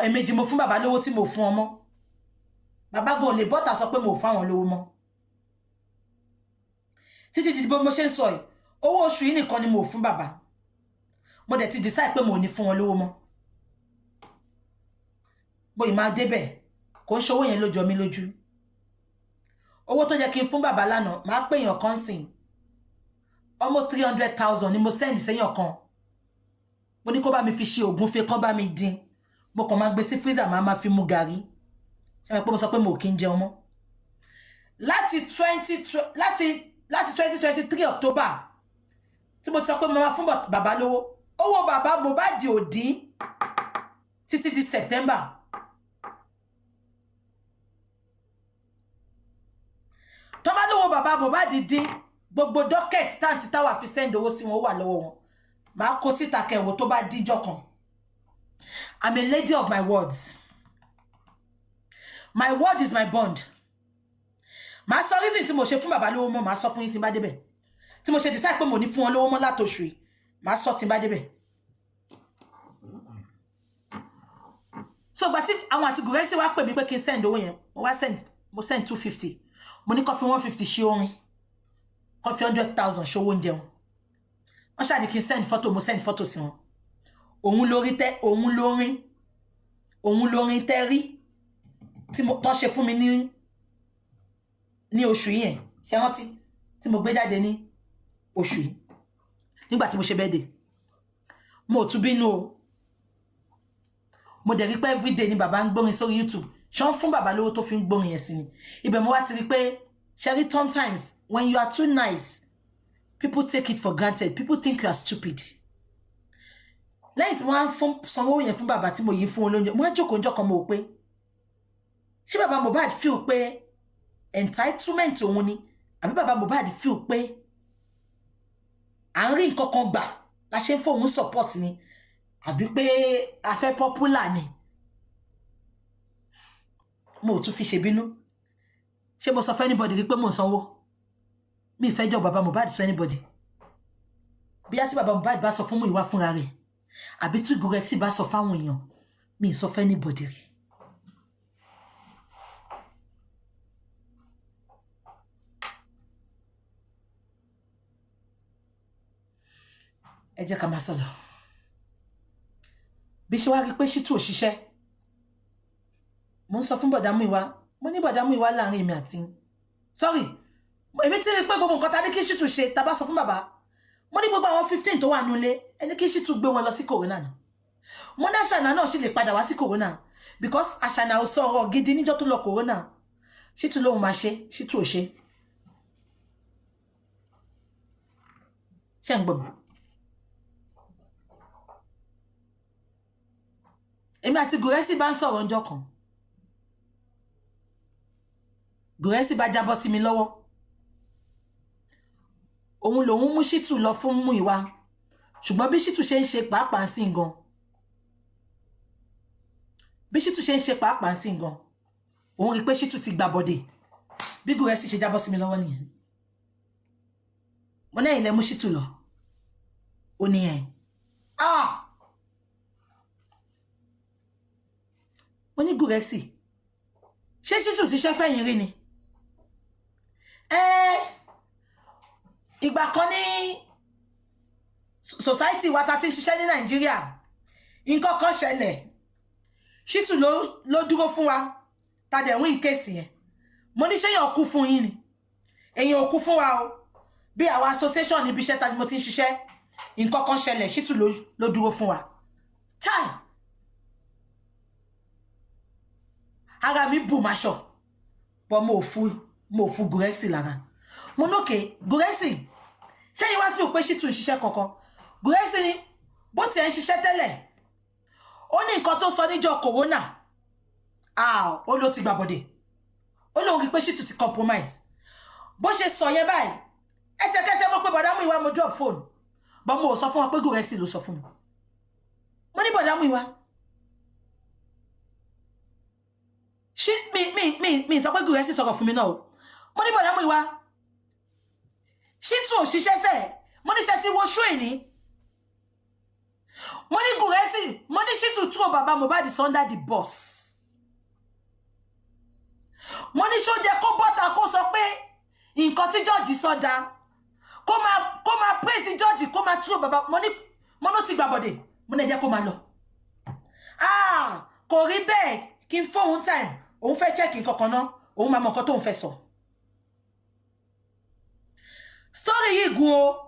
ẹ̀ẹ̀mejì mo fún bàbá lówó tí mo fún ọmọ bàbá gan lè bọ́tà sọ pé mo fún àwọn lówó mọ́ títí di bó mo ṣe ń sọ yìí owó oṣù yìí nìkan ni mo fún bàbá mo dẹ̀ ti decide pé mo ní fún wọn lówó mọ́ bó ì máa débẹ̀ kò ń ṣe owó yẹn ló jọ mí lójú owó tó jẹ́ kí n fún bàbá lánàá máa pè èèyàn kan sìn almost 300,000 ni mo send sẹ́yàn kan mo ní kó bá mi fi ṣe ògúnfe kán bá mi dín mo kàn máa gbé sí freezer máa fi mu gàrí ṣe pé mo sọ pé mo kì í jẹun mọ́ láti 2023 October tí mo ti sọ pé mo máa fún bàbá lówó owó bàbá Mohbad ò dín títí di September tó bá lówó bàbá Mohbad dín gbogbo docket tanti táwa fi send owó sí wọn wà lọ́wọ́ wọn máa kó síta kẹwò tó bá díjọ́ kan I'm a lady of my words. My word is my bond. Màá sọ reason tí mo ṣe fún bàbá lówó mọ́, màá sọ fún yín tí n bá débẹ̀. Tí mo ṣe decide pé mo ní fún wọn lówó mọ́ látoṣù yìí, màá sọ tí n bá débẹ̀. So gbà tí àwọn àti Guresi wá pè mí pé kí n send owó yẹn, mo send 250. Mo ní kó fi 150 ṣe orin. Kó fi 100,000 ṣe owó oúnjẹ wọn. Wọ́n ṣáà ní kí n send photo, mo send photo sí wọn. Òun lórin tẹ́ rí tí mo tó ṣe fún mi ní oṣù yìí ṣe rántí tí mo gbé jáde ní oṣù yìí nígbà tí mo ṣe birthday mo tún bínú o mo dẹ̀ rí pé everyday ni bàbá ń gbórin sórí YouTube ṣán fún bàbá lówó tó fi ń gbórin yẹn sí ni ibẹ̀ mo wá ti rí pé ṣẹ́rí sometimes when you are too nice people take it for granted people think you are stupid lẹ́yìn tí wọ́n á sanwó yẹn fún bàbá tí mo yí fún olóúnjẹ mo á jókòó njọ́ kan mo wò pé ṣé bàbá Mohbad feel pé entitlement òun ni àbí bàbá Mohbad feel pé à ń rí nǹkan kan gbà la ṣe ń fóun support ni àbí pé a fẹ́ popular ni mo ò tún fi ṣe bínú ṣé mo sọ fún anybody rí pé mo ń sanwó mi fẹ́ jọ bàbá Mohbad sọ anybody bí á sí bàbá Mohbad bá sọ fún mú ìwà fúnra rẹ̀ àbí tí Guresi bá sọ fáwọn èèyàn mi sọ fún anybody rí. ẹ jẹ́ ká máa sọ̀rọ̀ bí ṣe wá rí pé Ṣítù ò ṣiṣẹ́ mo ń sọ fún bọ̀dá Múyìwá mo ní bọ̀dá Múyìwá láàrin èmi àti sorry èmi ti rí pé gbogbo nǹkan ta ní kí Ṣítù ṣe ta bá sọ fún bàbá mo ní gbogbo àwọn 15 tó wà nílé ẹni kí Ṣítù gbé wọn lọ sí corona náà mo ní Àṣànà náà sì lè padà wá sí corona because Àṣànà ò sọ̀rọ̀ gidi níjọ́ tó lọ corona Ṣítù lóhun máa ṣe Ṣítù ò ṣe ṣé ń gbọ́ mi. èmi àti Guresi bá ń sọ̀rọ̀ ọjọ́ kan Guresi bá jábọ́ sí mi lọ́wọ́ òun lòun mú Ṣítù lọ fún Múyìwá ṣùgbọ́n bí Ṣítù ṣe ń ṣe pàápàá sí gan bí Ṣítù ṣe ń ṣe pàápàá sí gan òun rí pé Ṣítù ti gbà bọ́dẹ̀ bí Guresi ṣe jábọ́ sí mi lọ́wọ́ nìyẹn mo náà ilẹ̀ mú Ṣítù lọ ó ní ẹ̀ mo ní Guresi ṣé Ṣítù ṣiṣẹ́ fẹ́yìn rí ni ìgbà kan ní society wa ta ti ṣiṣẹ́ ní Nàìjíríà nǹkan kan ṣẹlẹ̀ Ṣítù ló dúró fún wa ta dẹ̀ win case yẹn mo ní ṣéyàn kú fún yín ni èyàn ò kú fún wa o bí àwọn association níbi iṣẹ́ ta mo ti ń ṣiṣẹ́ nǹkan kan ṣẹlẹ̀ Ṣítù ló dúró fún wa chai ara mi bù máṣọ bọ́ mo fu Guresi lára mo nókè Guresi ṣé yín wá fi òpé Ṣítù ń ṣiṣẹ́ kankan Guresi ni bó ti ẹ̀ ń ṣiṣẹ́ tẹ́lẹ̀ ó ní nǹkan tó sọ níjọ́ corona ó ló ti gbàbọ̀dẹ̀ ó lóun rí pé Ṣítù ti compromise bó ṣe sọ yẹn báyìí ẹsẹ̀kẹsẹ̀ mo pé bọ̀dá Múyìwá mo drop phone bọ́ mo sọ fún wọn pé Guresi ló sọ fún mi mo ní bọ̀dá Múyìwá ṣí mi sọ pé Guresi sọ̀rọ̀ fún mi náà o mo ní bọ̀dá Múyìwá Ṣítù ò ṣiṣẹ́ sẹ́ẹ̀ mo ní ṣe ti wo ṣó ìní mo ní Guresi mo ní Shittu throw baba Mohbad is under the bus mo ní ṣó jẹ́ kó bọ́ta kó sọ pé nǹkan tí George sọ dá kó máa praise George kó máa throw baba mo no ti gbàbọ̀dẹ̀ mo ní jẹ́ kó máa lọ kò rí bẹ́ẹ̀ kí n fóun time òun fẹ́ check nǹkan kan náà òun máa mọ nǹkan tóun fẹ́ sọ story yìí gùn o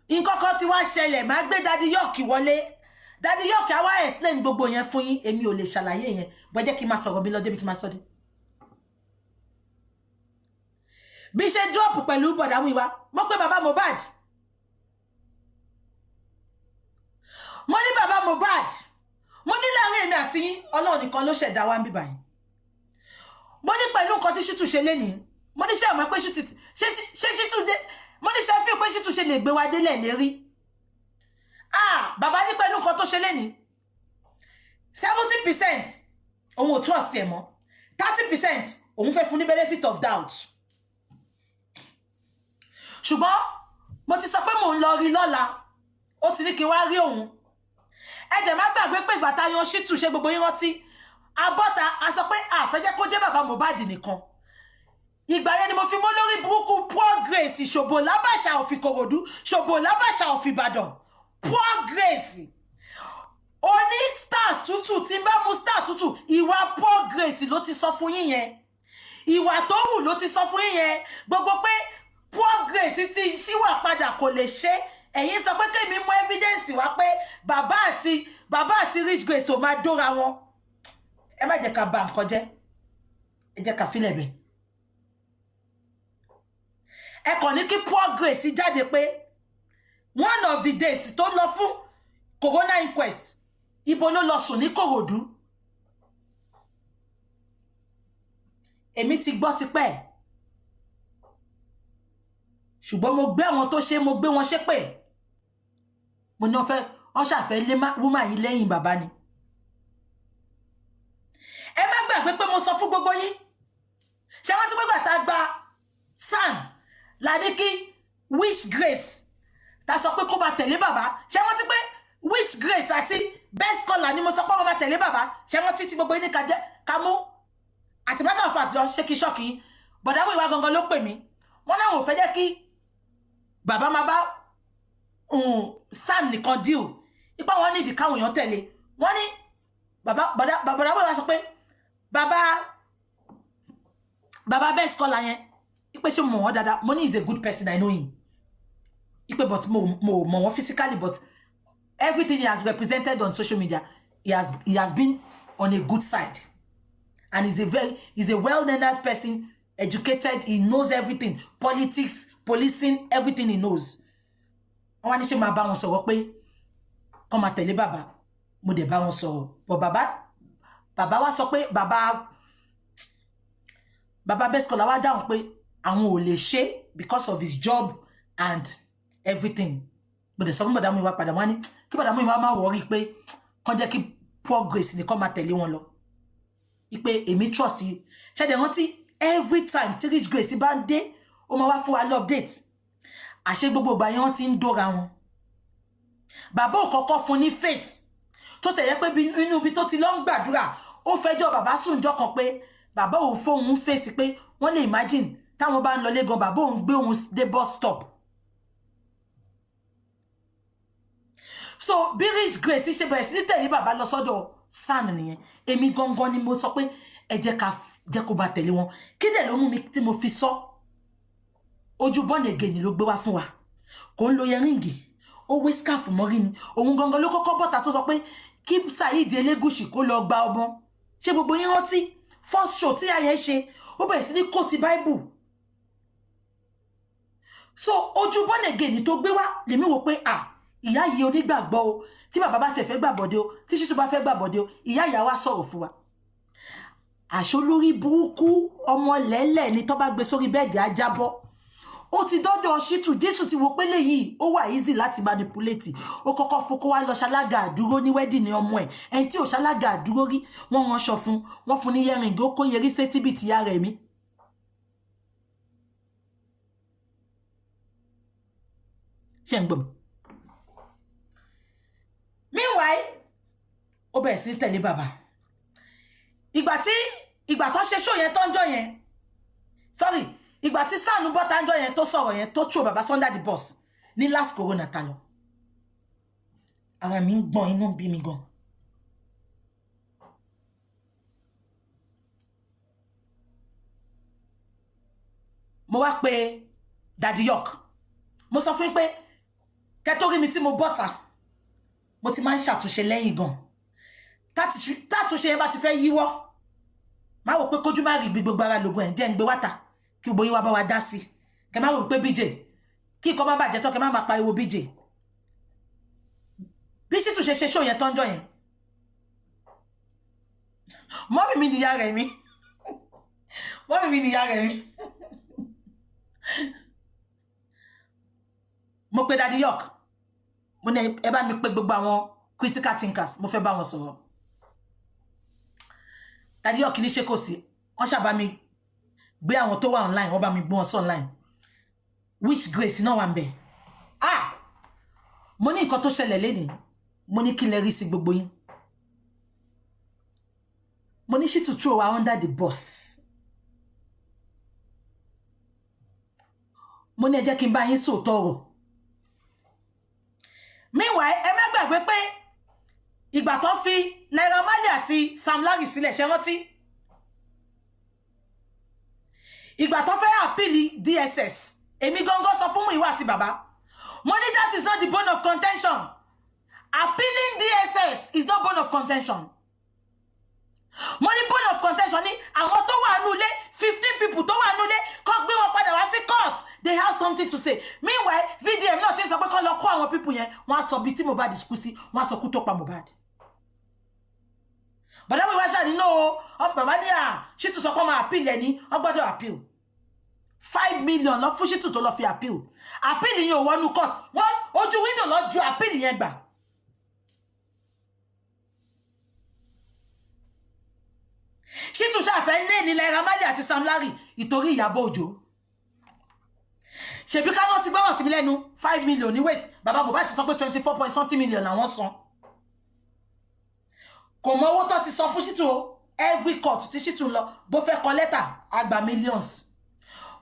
nǹkan kan tí wá ṣẹlẹ̀ máa gbé Daddy York wọlé Daddy York á wá explain gbogbo yẹn fún yín èmi ò lè ṣàlàyé yẹn bó jẹ́ kí n máa sọ̀rọ̀ mi lọ débi tí máa sọ dé bí ṣe drop pẹ̀lú bọ̀dá Múyìwá mo pé bàbá Mohbad mo ní bàbá Mohbad mo ní láàrin èmi àti yín Ọlọ́run nìkan ló ṣẹ̀dá wa ń bí báyìí mo ní pẹ̀lú nǹkan tí Shittu ṣe lénìí mo ní ṣe àmọ́ pé Shittu dé mo ní ṣe fi pé Shittu ṣe lè gbé wa délẹ̀ lérí bàbá ní pẹ̀lú nǹkan tó ṣe lénìí 70% òun ò trust ẹ̀ mọ́ 30% òun fẹ́ fún ní benefit of doubt ṣùgbọ́n mo ti sọ pé mò ń lọ rí lọ́la ó ti ní kí n wá rí òun ẹ dẹ̀ má gbàgbé pé ìgbà tá yan Shittu ṣe gbogbo yín rántí abọ́ta a sọ pé àfẹ́jẹ́ kó jẹ́ bàbá Mohbad nìkan ìgbà yẹn ni mo fi mọ́ lórí burúkú Progress ṣòbò lábàṣà of Ìkòròdú ṣòbò lábàṣà of Ìbàdàn Progress oní star tútù tí n bá mu star tútù ìwà Progress ló ti sọ fún yín yẹn ìwà tó hù ló ti sọ fún yín yẹn gbogbo pé Progress ti ṣíwà padà kò lè ṣe ẹ̀yin sọ pé kémi mú evidence wá pé bàbá àti Rich Grace ò máa dóra wọn ẹ má jẹ́ ká bà nǹkan jẹ́ ẹ jẹ́ ká filẹ̀ bẹ́ẹ̀ ẹ kàn ní kí Progress jáde pé one of the days tó lọ fún corona inquest ibo ló lọ sùn ní Kòròdú èmi ti gbọ́ tipẹ́ ṣùgbọ́n mo gbé àwọn tó ṣe mo gbé wọn ṣépè mo ní wọ́n ṣàfẹ́ lé wúmà yìí lẹ́yìn bàbá ni ẹ má gbàgbé pé mo sọ fún gbogbo yín ṣé wọ́n ti gbégbà tá gba Sam Ladiki Wish Grace ta sọ pé kó máa tẹ̀lé bàbá ṣé wọ́n ti pé Wish Grace àti Best Caller ni mo sọ pé wọ́n máa tẹ̀lé bàbá ṣé wọ́n ti gbogbo yín ní ká mú àsìbátà fàtọ́ ṣé kí ṣọ́ọ̀kì bọ̀dá Múyìwá gangan ló pè mí wọ́n náà wò fẹ́ jẹ́ kí bàbá máa bá Sam nìkan deal ipa wọn nídìí káwọn èèyàn tẹ̀lé wọ́n ní bàbá Múyìwá sọ pé bàbá Best Caller yẹn ipe ṣe mọ̀ wọ́n dáadáa mo ní is a good person I know him ipe but mo mọ̀ wọ́n physically but everything he has represented on social media he has been on a good side and he's a well-learned person educated he knows everything politics policing everything he knows wọ́n wá ní ṣe máa bá wọn sọ̀rọ̀ pé kó máa tẹ̀lé bàbá mo dẹ̀ bá wọn sọ̀rọ̀ but bàbá wá sọ pé bàbá Best Caller wá dáhùn pé àwọn ò lè ṣe because of his job and everything mo dẹ̀ sọ fún bọ̀dá Múyìwá padà wọ́n ní kí bọ̀dá Múyìwá máa wọrí pé kán jẹ́ kí Progress ní kán máa tẹ̀lé wọn lọ ipe èmi trust yìí ṣẹ́dẹ̀ rántí every time tí Rich Grace bá ń dé ó máa wá fún wa ní update àṣẹ gbogbo ìgbà yẹn wọ́n ti ń dóra wọn bàbá ò kọ́kọ́ fún ní face tó tẹ̀yẹ pé inú ibi tó ti lọ ń gbàdúrà ó fẹjọ́ bàbá sùnjọ́ kan pé bàbá òun fóun face pé wọ́n lè imagine táwọn bá ń lọ lẹ́gàn bàbá òun gbé òun dé bus stop so bí Rich Grace ṣe bẹ̀rẹ̀ sí ní tẹ̀lé bàbá lọ sọ́dọ̀ Sam nìyẹn èmi gangan ni mo sọ pé ẹ jẹ́ kó bá tẹ̀lé wọn kí dẹ̀ ló mú mi tí mo fi sọ ojú born again ló gbé wá fún wa kò ń lo yẹríǹgì ó wé scarf mọ́rí ni òun gangan ló kọ́kọ́ bọ́ta tó sọ pé kí Saheed Elégùṣì kó lọ gba ọmọ ṣé gbogbo yín rántí first show tí ayẹ ṣe ó bẹ̀rẹ̀ sí ní kóòtì Bible so ojú born again tó gbé wá lèmi wò pé ìyá yìí onígbàgbọ́ o tí bàbá bá tẹ̀ fẹ́ gbàbọ̀dé o tí Shittu bá fẹ́ gbàbọ̀dé o ìyá ìyá wa sọ̀rọ̀ fún wa àṣọ lórí burúkú ọmọ lẹ́lẹ̀ ni tó bá gbé sórí bẹ́ẹ̀dì ajábọ́ ó ti dọ́dọ̀ Shittu Jésù ti wò pé léyìí ó wà easy láti manipulate ó kọ́kọ́ fún kó wá lọ ṣalága àdúró ní wedding ní ọmọ ẹ̀ ẹni tí ò ṣalága àdúró rí wọ́n ránṣọ fún wọ́n fún ní yẹrin ó kó yẹrí sétí bíi ti ara ẹ̀mí ṣe ń gbọ́ mi bẹ̀rẹ̀ sí tẹ̀lé bàbá. Ìgbà tó ṣe show yẹn tó ń jọ yẹn, sorry, ìgbà tí Sàánú bọ́ta ń jọ yẹn tó sọ̀rọ̀ yẹn tó throw bàbá under the bus ní last corona ta lọ. Ara mi ń gbọ̀n, inú bí mi gan. Mo wá pé Daddy York. Mo sọ fún pé kẹ́tórí mi tí mo bọ́ta, mo ti máa ń ṣàtúnṣe lẹ́yìn gan. Tátúnṣe yẹn bá ti fẹ́ yíwọ́, máa wò pé kójú má rí gbogbo ara lògùn ẹ̀ jẹ́ ń gbé wáta kí gbogbo yín wá bá wa dá sí. Kẹ má wò pé BJ kí nǹkan má bàjẹ́ tán kẹ má máa pariwo BJ. Bí Shittu ṣe show yẹn tán jọ yẹn. Mọ́mì mi nìyá rẹ̀ mi. Mọ́mì mi nìyá rẹ̀ mi. Mo pe Daddy York. Mo ní ẹ bá mi pè gbogbo àwọn critical thinkers, mo fẹ́ bá wọn sọ̀rọ̀. Daddy York ní ṣe kò sí. Wọ́n ṣàbá mi gbé àwọn tó wà online, wọ́n bá mi gbé wọn sí online. Which grace náà wà ńbẹ̀. Mo ní nǹkan tó ṣẹlẹ̀ lénìí. Mo ní kí lẹ rí sí gbogbo yín. Mo ní Shittu throw her under the bus. Mo ní ẹ jẹ́ kí n bá yín sòótọ́ ọ̀rọ̀. Meanwhile, ẹ má gbàgbé pé ìgbà tó fi Naira Marley àti Sam Larry sílẹ̀ ṣe rántí. Ìgbà tó fẹ́ appeal DSS, èmi gangan sọ fún Múyìwá àti bàbá. Mo ní that is not the bone of contention. Appealing DSS is not bone of contention. Mo ní bone of contention ní àwọn tó wà nulẹ̀ 15 people tó wà nulẹ̀ kó gbé wọn padà wá sí court. They have something to say. Meanwhile, VDM náà ti sọ pé kó lọ kó àwọn people yẹn wọ́n á sọ bí tí Mohbad kú sí, wọ́n á sọ kú tó pa Mohbad. But then we wá ṣáà ní no, bàbá ní Shittu sọ pé máa appeal ẹni, ó gbọ́dọ̀ appeal. 5 million lọ fún Shittu tó lọ fi appeal. Appeal yẹn ò wọnú court. Wọ́n ojú window lọ ju appeal yẹn gbà. Shittu ṣàfẹ́ lé ní Naira Marley àti Sam Larry ìtorí Ìyábọ̀ Òjó. Ṣebí ká wọ́n ti gbọ́rọ̀ sí mi lẹ́nu 5 million ní waste. Bàbá Mohbad ti sọ pé 24 point something million làwọn san. Kò mọ owó tó ti sọ fún Shittu o. Every court tí Shittu lọ, bó fẹ́ kọ lẹ́tà á gba millions.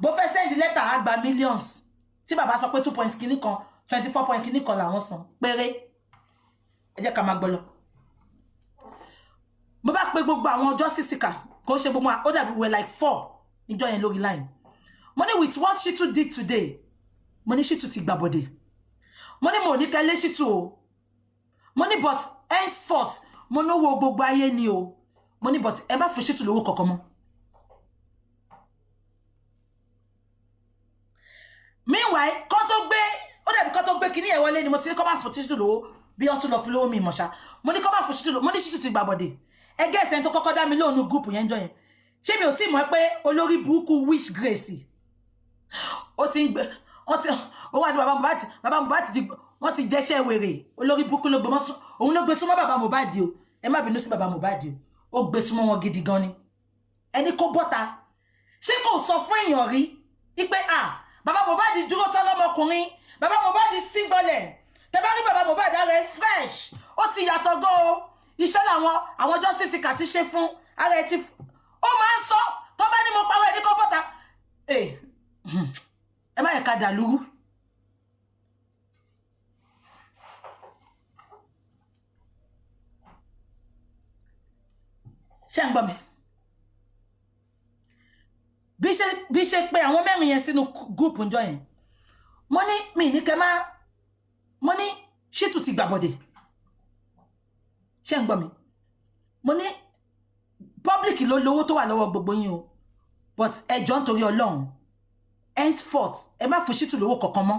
Bó fẹ́ send lẹ́tà á gba millions. Tí bàbá sọ pé 2 point kìíní kan, 24 point kìíní kan làwọn san. Péré. Ẹ jẹ́ ká máa gbọ́ lọ. Mo bá pe gbogbo àwọn justice seeker kò ṣe gbogbo ó dàbí we like 4 níjọ́ yẹn lórí line. Mo ní with what Shittu did today, mo ní Shittu ti gbàbọ̀dé. Mo ní mo ní kẹ́lé Shittu o. Mo ní but henceforth mo lówó gbogbo ayé ni o. Mo ní but ẹ má fún Shittu lówó kankan mọ́. Meanwhile, kó tó gbé ó dàbí kó tó gbé kíní ẹ̀ wọlé ni mo ti ní kó má fún Shittu lówó bí wọ́n tún lọ fi lówó mi mọ̀ṣá. Mo ní kó má fún Shittu lówó, mo ní Shittu ti gbàbọ̀dé. Ẹgẹ́ ẹ̀sẹ̀ tó kọ́kọ́ dá mi lóònù group yẹn jọ yẹn. Ṣé mi ò tí mọ̀ pé olórí burúkú Wish Grace ó ti ń gbé ó wá sí bàbá Mohbad ti wọ́n ti jẹ́ṣẹ́ wèrè olórí burúkú ló gbọmọ́ sún òun ló gbé súnmọ́ bàbá Mohbad o. Ẹ má bínú sí bàbá Mohbad o. Ó gbé súnmọ́ wọn gidi gan ni. Ẹni kó bọ́ta. Ṣé kò sọ fún èèyàn rí wípé bàbá Mohbad dúró tán lọ́mọkùnrin, bàbá Mohbad sígbọ́lẹ̀. Tẹ́ bá rí bàbá Mohbad ara ẹ̀ fresh. Ó ti yàtọ̀ gan o. Iṣẹ́ làwọn àwọn justice seeker ti ṣe fún ara ẹ̀ ti ó máa ń sọ tó bá ní mo pàwọ́ ẹni kó bọ́ta. Ẹ má yẹ ká dàlúrú. Ṣé ń gbọ́ mi? Bí ṣe pé àwọn mẹ́rin yẹn sínú group ńjọ́ yẹn. Mo ní mi ní kẹ́ máa mo ní Shittu ti gbàbọ̀dé. Ṣé ń gbọ́ mi? Mo ní public ló lówó tó wà lọ́wọ́ gbogbo yín o. But ẹjọ́ nítorí Ọlọ́run. Henceforth, ẹ má fún Shittu lówó kankan mọ́.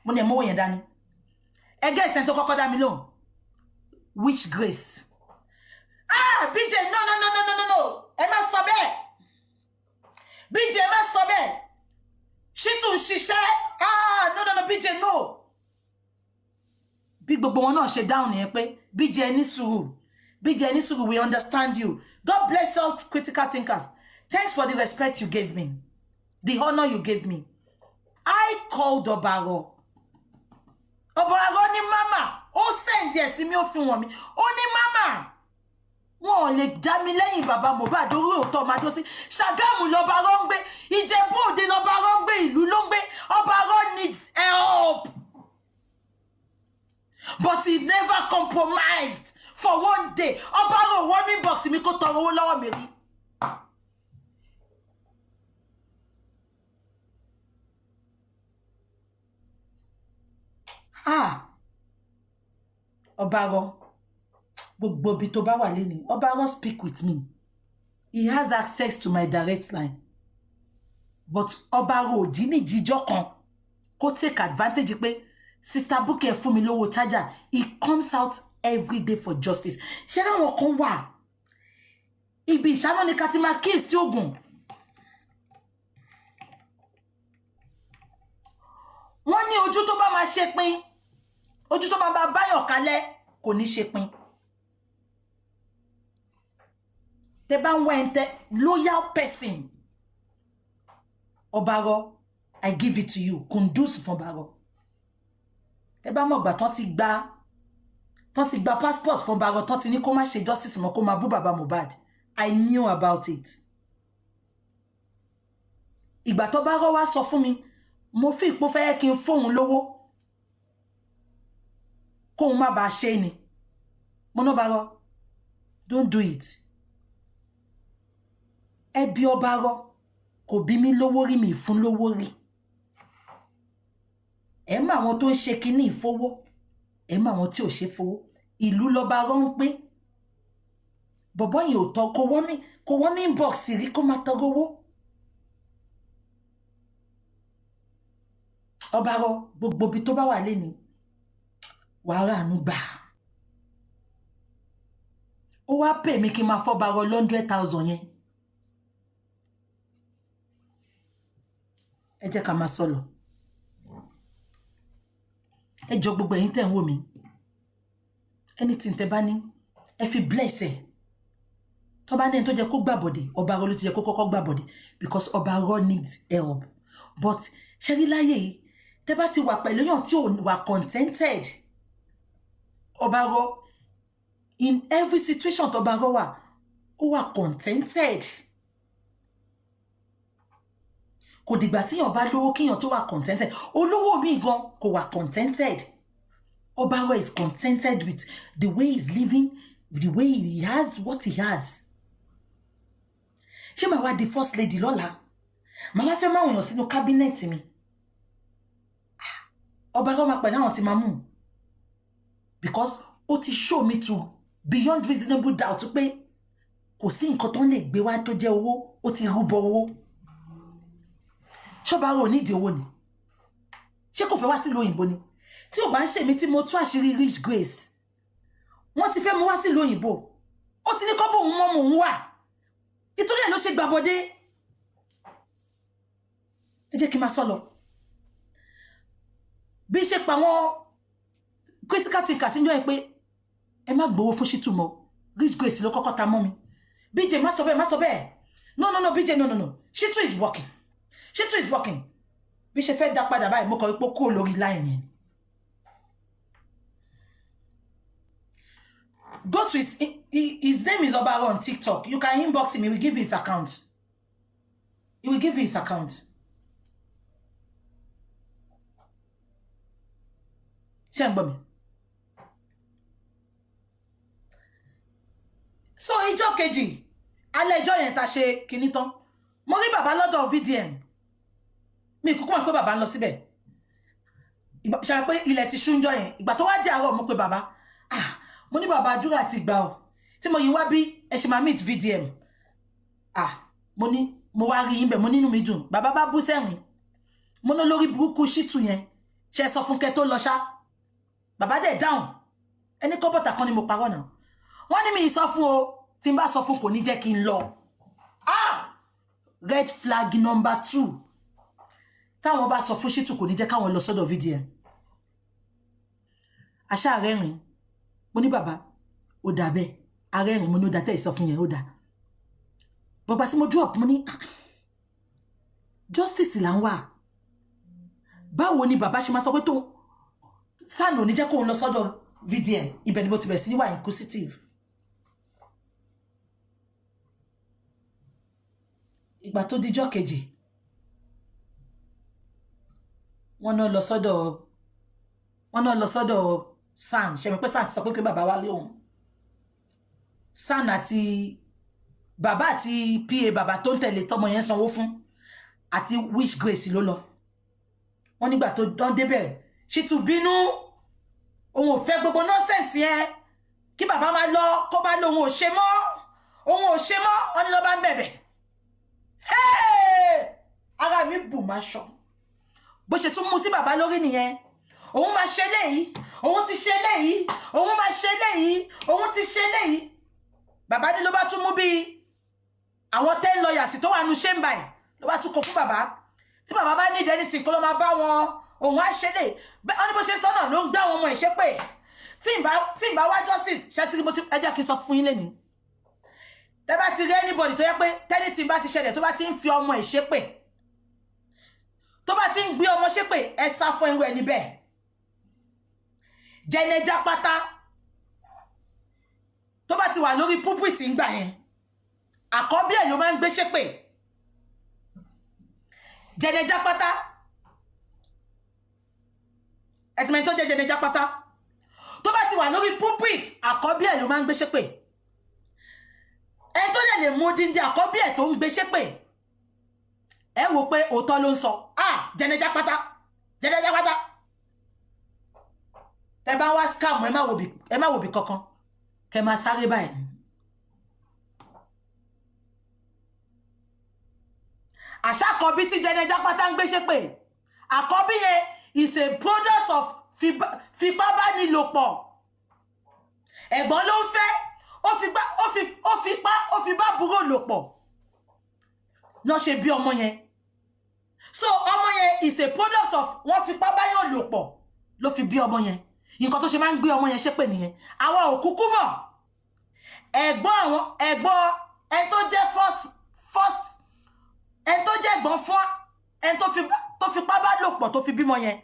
Mo ní ẹ mọ́wọ́ yẹn dání. Ẹgẹ́ ìsẹ́ni tó kọ́kọ́ dá mi lóhùn. Which Grace? BJ, no. Ẹ má sọ bẹ́ẹ̀. BJ, ẹ má sọ bẹ́ẹ̀. Shittu ń ṣiṣẹ́. No, BJ, no. Bí gbogbo wọn náà ṣe down yẹn pé BJ ní sùúrù. BJ ní sùúrù, we understand you. God bless all critical thinkers. Thanks for the respect you gave me. The honor you gave me. I called Obaro. Obaro ní mama. Ó send yes mi ó fi wọ́n mi. Ó ní mama. wọn ò lè já mi lẹ́yìn bàbá Mohbad orí òótọ́ máa dó sí. Ṣàgámù lọ́ba rọ́ ń gbé, Ìjẹ̀bú Òde lọ́ba rọ́ ń gbé, ìlú ló ń gbé. Ọba rọ́ needs help. But he never compromised for one day. Ọba rọ́ wọ́n ní box mi kó tọrọ owó lọ́wọ́ mi rí. Ọba rọ́ gbogbo bí tó bá wà lẹ́ni, Ọba rọ́ speak with me. He has access to my direct line. But Ọba rọ́ ò jí ní jíjọ́ kan kó take advantage pé Sister Bukky fún mi lówó charger. He comes out every day for justice. Ṣé àwọn kan wà ibi ìṣáná ni ká ti máa kíyèsí ogun. Wọ́n ní ojú tó bá máa ṣe pín, ojú tó bá báyọ̀ kalẹ̀ kò ní ṣe pín. Tẹ́ bá ń wá ẹ̀ńtẹ́ loyal person. Ọba rọ́, I give it to you. Kundus fún Ọba rọ́. Tẹ́ bá mọ̀ gbà tán ti gba passport fún Ọba rọ́, tán ti ní kó má ṣe justice mọ́ kó má bú bàbá Mohbad. I knew about it. Ìgbà tó bá rọ́ wá sọ fún mi, mo fi ipò fẹ́ kí n fóun lówó kóun má bàa ṣe ni. Mo ní Ọba rọ́, don't do it. Ẹbí Ọba rọ́ kò bí mi lówó rí, mi fún lówó rí. Ẹ mọ̀ àwọn tó ń ṣe kíní ìfowó, ẹ mọ̀ àwọn tí ò ṣe fowó. Ìlú lọ́ba rọ́ ń pé bọ̀bọ́ yìí ò tọ́ kó wọ́n ní inbox rí kó máa tọrọ owó. Ọba rọ́ gbogbo bí tó bá wà lẹ́ni wàá ràánú gbà. Ó wá pè mí kí n máa fọ́ba rọ́ 100,000 yẹn. Ẹ jẹ́ ká máa sọ̀lọ̀. Ẹ jọ gbogbo ẹ̀yin tẹ́ ń wò mí. Anything tẹ́ bá ní, ẹ fi bless ẹ. Tó bá ní ẹni tó jẹ́ kó gbàbọ̀dé, Ọba rọ́ ló ti jẹ́ kó kọ́kọ́ gbàbọ̀dé because Ọba rọ́ needs help. But ṣe rí láyé yìí, tẹ́ bá ti wà pẹ̀lú èèyàn tí ò wà contented. Ọba rọ́ in every situation tó Ọba rọ́ wà, ó wà contented. Kò dìgbà tí èèyàn bá lówó kíyàn tó wà contented. Olówó mi gan kò wà contented. Ọba rọ́ is contented with the way he's living, the way he has what he has. Ṣé màá wá di first lady lọ́la? Màá wá fẹ́ máa wọ̀nyàn sínú cabinet mi. Ọba rọ́ máa pẹ̀lú àwọn tí máa mú. Because ó ti show me to beyond reasonable doubt pé kò sí nǹkan tó ń lè gbé wá tó jẹ́ owó, ó ti rúbọ owó. Ṣọ́ba rọ́ ò nídìí owó ni? Ṣé kò fẹ́ wá sílùú òyìnbó ni? Tí ò bá ń ṣe mí tí mo tú àṣírí Rich Grace, wọ́n ti fẹ́ mú wá sílùú òyìnbó. Ó ti ní kọ́ bóun mọ́ mò ń wà. Ìtorí ẹ̀ ló ṣe gbàbọ̀dé. Ẹ jẹ́ kí n máa sọ lọ. Bí ṣe pa wọ́n critical thinkers níjọ́ ẹ pé ẹ má gbowó fún Shittu mọ́. Rich Grace ló kọ́kọ́ ta mọ́ mi. BJ má sọ bẹ́ẹ̀, má sọ bẹ́ẹ̀. No, BJ, no. Shittu is working. Shittu is working. Bí ṣe fẹ́ dá padà báyìí, mo kọ̀ wípé kó lórí line yẹn. Go to his name is Ọba rọ́ on TikTok. You can inbox him. He will give you his account. He will give you his account. Ṣé ń gbọ́ mi? So ìjọ́ kejì, alẹ́ ìjọ́ yẹn ta ṣe kinní tán. Mo rí bàbá lọ́dọ̀ VDM. Mi kúkú mọ̀ pé bàbá ń lọ síbẹ̀. Ṣé pé ilẹ̀ ti ṣú ńjọ́ yẹn. Ìgbà tó wá di àárọ̀ mo pé bàbá. Mo ní bàbá àdúrà ti gbà ọ́. Tí mo yí wá bí ẹ ṣe máa meet VDM. Mo ní mo wá rí yín bẹ̀, mo nínú mi dùn. Bàbá bá bú sẹ́rìn. Mo ní lórí burúkú Shittu yẹn. Ṣé sọ fún kẹ́ tó lọ ṣá? Bàbá dẹ̀ dáhùn. Ẹni kọ́ bọ́tà kan ni mo parọ́ náà. Wọ́n ní mi sọ fún o. Tí n bá sọ fún kò ní jẹ́ kí n lọ. Red flag number 2. Táwọn bá sọ fún Shittu kò ní jẹ́ káwọn lọ sọ́dọ̀ VDM. Àṣà rẹ́rìn. Mo ní bàbá, ó dà bẹ́ẹ̀. Arẹ́rìn mo ní ó dà tẹ́ ìsọ fún yẹn, ó dà. Bàbá tí mo drop mo ní justice là ń wà. Báwo ni bàbá ṣe máa sọ pé tó sànù ní jẹ́ kó lọ sọ́dọ̀ VDM. Ibẹ̀ ni mo ti bẹ̀rẹ̀ sí ní wà inquisitive. ìgbà tó dijọ́ kejì wọ́n náà lọ sọ́dọ̀ San ṣe mọ̀ pé San ti sọ pé bàbá wá rí òun San àti bàbá àti PA bàbá tó ń tẹ̀lé tọmọ yẹn sanwó fún àti Wish Grace ló lọ wọ́n nígbà tó dán débẹ̀ Ṣítù bínú òun ò fẹ́ gbogbo nọ́sẹ̀nsì ẹ kí bàbá máa lọ kó bá lóun ò ṣe mọ́ wọ́n ní ló bá ń bẹ̀bẹ̀ ara mi bù máa ṣọ bó ṣe tún mú sí bàbá lórí nìyẹn òun máa ṣe léyìí òun ti ṣe léyìí òun máa ṣe léyìí òun ti ṣe léyìí bàbá ní ló bá tún mú bí àwọn 10 lawyers tó wà nù ṣéǹbà ẹ̀ ló bá tún kó fún bàbá tí bàbá bá ní ìdẹ́nìtì kó ló máa bá wọn òun á ṣe lè wọ́n ní bó ṣe sọ́nà ló ń gbá àwọn ọmọ ìṣe pé tí ì bá wá justice ṣe tí mo ti ẹjẹ́ kí n sọ fún yín lẹ́nu tẹ́ bá ti rí anybody tó yẹ pé tẹ́nìtì bá ti ṣẹlẹ̀ tó bá ti ń fi ọmọ ìṣe pé tó bá ti ń gbé ọmọ ṣe pé ẹ sá fún irú ẹni bẹ́ẹ̀ jẹnẹjà pátá tó bá ti wà lórí púpìtì ń gbà yẹn àkọ́bí ẹ̀ ló máa ń gbé ṣépè jẹnẹjà pátá ẹtìmẹ̀ tó jẹ́ jẹnẹjà pátá tó bá ti wà lórí púpìtì àkọ́bí ẹ̀ ló máa ń gbé ṣépè ẹni tó lè mú díndín àkọ́bí ẹ̀ tó ń gbé ṣépè ẹ wò pé òótọ́ ló ń sọ jẹnẹjà pátá tẹ bá wá scam ẹ má wò bí kankan kẹ máa sáré báyìí àṣà àkọ́bí tí jẹnẹjà pátá ń gbé ṣépè àkọ́bí yẹn is a product of fipábánilòpọ̀ ẹ̀gbọ́n ló ń fẹ́ ó fi bá búrò lòpọ̀ náà ṣe bí ọmọ yẹn so ọmọ yẹn is a product of wọ́n fipá báyọ̀ lòpọ̀ ló fi bí ọmọ yẹn nǹkan tó ṣe máa ń gbé ọmọ yẹn ṣépè nìyẹn àwa ò kúkú mọ̀ ẹ̀gbọ́n ẹni tó jẹ́ first ẹni tó jẹ́ ẹ̀gbọ́n fún ẹni tó fipá bá lòpọ̀ tó fi bímọ yẹn